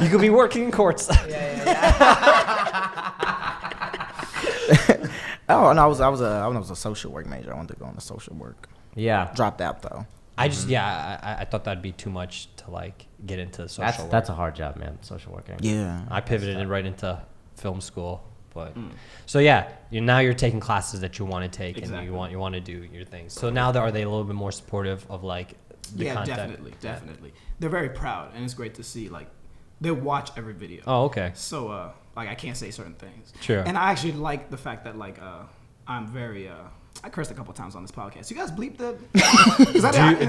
You could be working in courts. Oh, and I was a social work major. I wanted to go into social work. Yeah. Dropped out though. I just I thought that'd be too much to like get into social work. That's a hard job, man. Social working. Yeah. I pivoted it right into film school, but so yeah, now you're taking classes that you want to take and you want to do your things. So now are they a little bit more supportive of like the content? Definitely. They're very proud, and it's great to see like they watch every video. Oh, okay. So like I can't say certain things. Sure. And I actually like the fact that like I'm very I cursed a couple times on this podcast. You guys bleep the.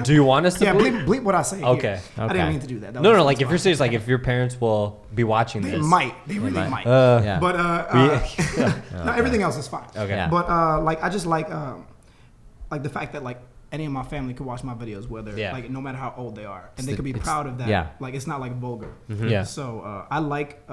Do you want us to bleep what I say. Okay. I didn't mean to do that. No. Like if you're serious, like if your parents will be watching they this, might. They really might. Yeah. But no, everything else is fine. Okay. Yeah. But like I just like the fact that like any of my family could watch my videos, whether like no matter how old they are, and they could be proud of that. Yeah. Like it's not like vulgar. Yeah. So I like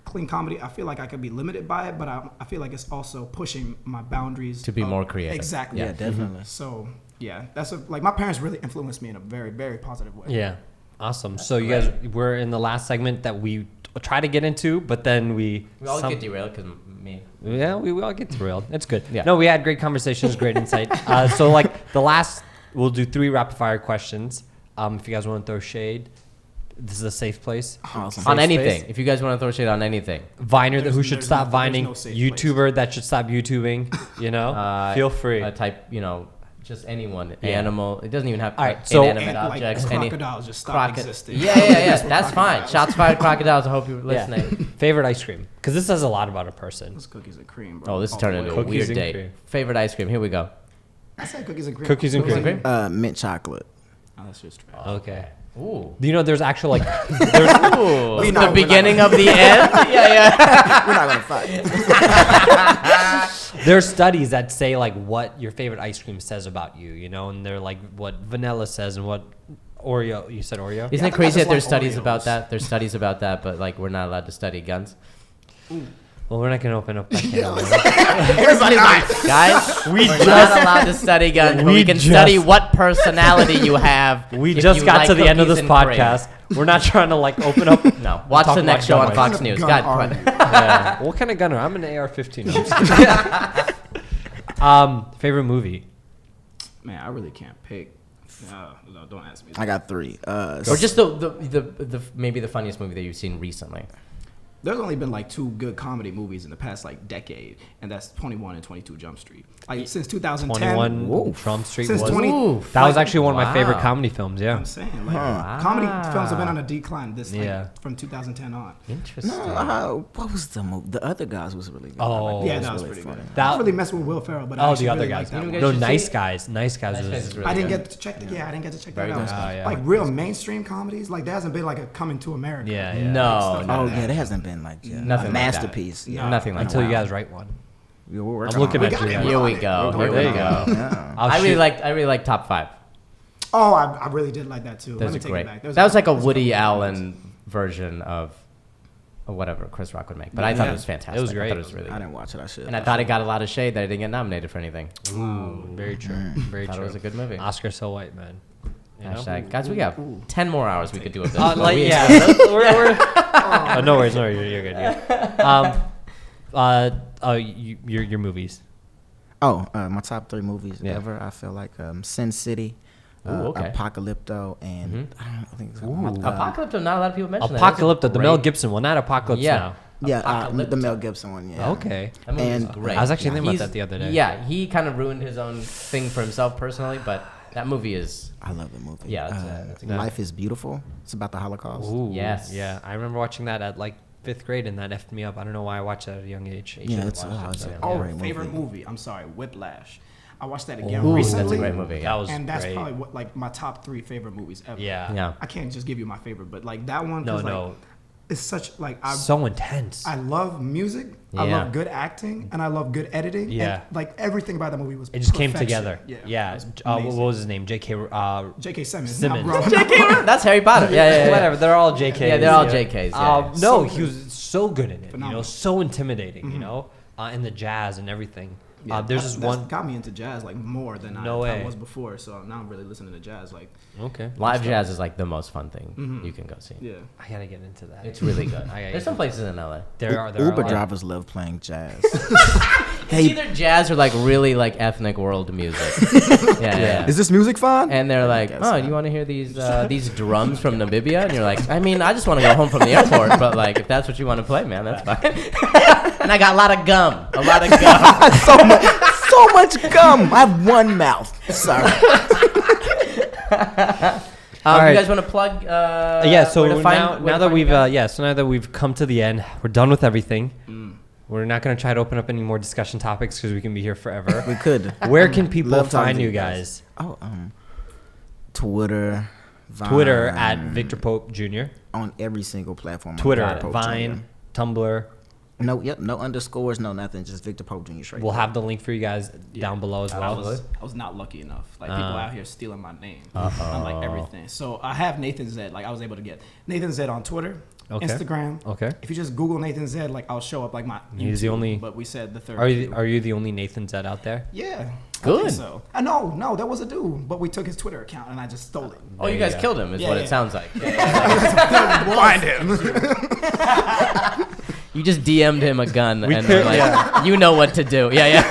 clean comedy. I feel like I could be limited by it, but I feel like it's also pushing my boundaries to be more creative. Exactly. Yeah, definitely. So yeah, like my parents really influenced me in a very, very positive way. Yeah. Awesome. So you guys, we're in the last segment that we try to get into, but then we all get derailed because me. Yeah, we all get derailed. It's good. Yeah. No, we had great conversations, great insight. So like the last, we'll do 3 rapid fire questions. If you guys want to throw shade, this is a safe place. Awesome. On Safe anything. space. If you guys want to throw shade on anything. Viner who should there's stop no vining, safe YouTuber that should stop YouTubing, you know? Feel free. Type, just anyone, animal. It doesn't even have All right, so- inanimate And, objects. like, crocodiles just stop existing. Yeah. That's fine. Shots fired, crocodiles. I hope you're listening. Favorite ice cream? Because this says a lot about a person. It's cookies and cream, bro. Oh, this is All turning the into a way. Cookies weird and day. cream. Favorite ice cream. Here we go. I said cookies and cream. Cookies and It was cream. like- Mint chocolate. Oh, that's just trash. Okay. Ooh. Do you know there's actual like Ooh. The beginning of the end. Yeah. We're not gonna fight. there's studies that say like what your favorite ice cream says about you, and they're like what vanilla says and what Oreo. You said Oreo? Isn't I it think I crazy just that there's like studies Oreos. about that? There's studies about that, but like we're not allowed to study guns. Well, we're not gonna open up that can of worms. Everybody Guys, we're not allowed to study guns, but we can study what personality you have. We if just you got like to the end of cookies this and cream. podcast. We're not trying to like open up. No, watch talk the next show about on gun Fox What News. gun God, are put- you? Yeah. What kind of gunner? I'm an AR-15. Favorite movie? Man, I really can't pick. No, don't ask me. I got 3. or just the maybe the funniest movie that you've seen recently. There's only been like 2 good comedy movies in the past like decade, and that's 21 and 22 Jump Street. Like since 2010. 21 Trump Street Since was. 20 That was actually one of my favorite Wow. comedy films. Yeah. I'm saying like comedy films have been on a decline from 2010 on. Interesting. What was the movie? The Other Guys was really good. Oh. Yeah, It that was really pretty funny. good. That- I really messed with Will Ferrell, but I Oh, actually the other really guys. liked that one. You No, should Nice see- Guys. Nice Guys Nice Guys was. is really I didn't good. get to check that. Yeah, I didn't get to check Very that good. out. Yeah. Like real mainstream comedies, like there hasn't been like a Coming to America. Yeah. No, Stuff no, Oh like yeah, there hasn't been like Nothing a like that. masterpiece. No. nothing like Until that. you guys write one. Yeah, we're working I'm looking on at it. you guys. Here we go. There Here you we go. Yeah. I'll I shoot- really like Top 5. Oh, I really did like that too. That Let me was take great. it back. That was like a there's Woody couple Allen version of whatever Chris Rock would make. But I thought it was fantastic. It was I great. thought it was really I good. didn't watch it. I should. And I thought it got a lot of shade that it didn't get nominated for anything. Ooh, very true. Very Thought true. it was a good movie. Oscar so white, man. You know? Hashtag. Guys, we got 10 more hours we could do of this. Like We- yeah, we're no worries, you're good. Your movies. Oh, my top 3 movies Yeah. ever. I feel like Sin City, Ooh, okay. Apocalypto, and I think it's Apocalypto, not a lot of people mention that. That's a Apocalypto, the Mel great- Gibson one, not Apocalypse Yeah. Now. the Mel Gibson one. Yeah. Okay. That movie is And great. I was actually thinking about He's- that the other day. Yeah, he kind of ruined his own thing for himself personally, but that movie is. I love the movie. Yeah, that's a good Life is Beautiful. It's about the Holocaust. Ooh, Yes. Yeah, I remember watching that at like 5th grade, and that effed me up. I don't know why I watched that at a young age. Yeah, it's a great favorite movie. movie. I'm sorry, Whiplash. I watched that again Ooh, recently. that's a great movie. That Yeah. was And that's great. probably what like my top 3 favorite movies ever. Yeah. Yeah. I can't just give you my favorite, but like that one. 'cause, No. like, it's such like So intense. I love music. I Yeah. love good acting, and I love good editing. Yeah. And, like everything about the movie was. It just came perfection. together. Yeah. Yeah. It was What amazing. was his name? J.K. Simmons. Simmons. Not Ron- That's Harry Potter. Yeah. Whatever. They're all JKs. Yeah, they're all JKs. Yeah. No, So he was so good in it. Phenomenal. So intimidating. And the jazz and everything. Yeah, There's that's this one. got me into jazz like more than No way. I was before. So now I'm really listening to jazz. Like, Okay. Live jazz is like the most fun thing you can go see. yeah. I gotta get into that. It's really good. I gotta There's some places in LA. There are Uber a lot. drivers love playing jazz. It's Hey, either jazz or like really like ethnic world music. Yeah. is this music fun? And they're like, guess "Oh, not. you want to hear these drums from Namibia?" And you're like, "I mean, I just want to go home from the airport, but like, if that's what you want to play, man, that's fine." And I got a lot of gum. so much gum. I have one mouth. Sorry. right. You guys want to plug? Yeah. So where to find- now where to that find we've you guys? so now that we've come to the end, we're done with everything. We're not gonna try to open up any more discussion topics because we can be here forever. We could. Where can people Love talking find to you you guys? Oh, Twitter. Vine, Twitter at Victor Pope Jr. on every single platform. Twitter, Victor Pope Vine, Jr. Tumblr. No, no underscores, no nothing. Just Victor Pope Jr. straight. We'll have the link for you guys down below as well. I was not lucky enough. Like people out here stealing my name on like everything. So I have Nathan Zed. Like I was able to get Nathan Zed on Twitter, Instagram. Okay. If you just Google Nathan Zed, like I'll show up like my. He's YouTube, the only. But we said the third. Are you the only Nathan Zed out there? Yeah. Good. I think so. No, that was a dude, but we took his Twitter account and I just stole it. Oh, you guys killed him, is what it sounds like. Find him. You just DM'd him a gun and were like, you know what to do. Yeah.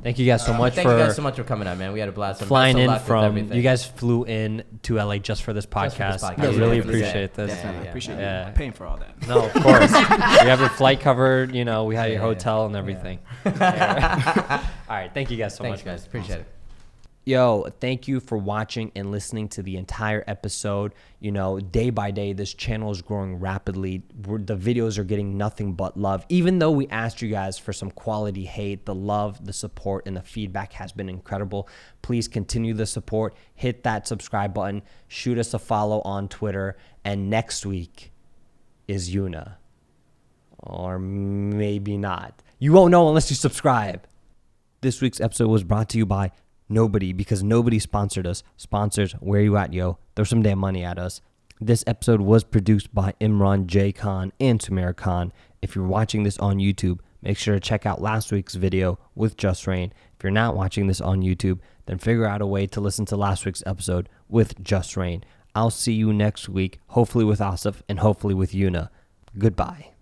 Thank you guys so much Thank you guys so much for coming out, man. We had a blast. Flying in from. You guys flew in to LA just for this podcast. I really appreciate this. Definitely appreciate you paying for all that. No, of course. We have your flight covered. You know, we had your hotel and everything. All right. Thank you guys so much, guys. Appreciate it. Yo, thank you for watching and listening to the entire episode. You know, day by day, this channel is growing rapidly. The videos are getting nothing but love. Even though we asked you guys for some quality hate, the love, the support, and the feedback has been incredible. Please continue the support. Hit that subscribe button. Shoot us a follow on Twitter. And next week is Yuna. Or maybe not. You won't know unless you subscribe. This week's episode was brought to you by nobody, because nobody sponsored us. Sponsors, where you at, yo? Throw some damn money at us. This episode was produced by Imran J Khan and Sumair Khan. If you're watching this on YouTube, make sure to check out last week's video with Just Rain. If you're not watching this on YouTube, then figure out a way to listen to last week's episode with Just Rain. I'll see you next week, hopefully with Asif and hopefully with Yuna. Goodbye.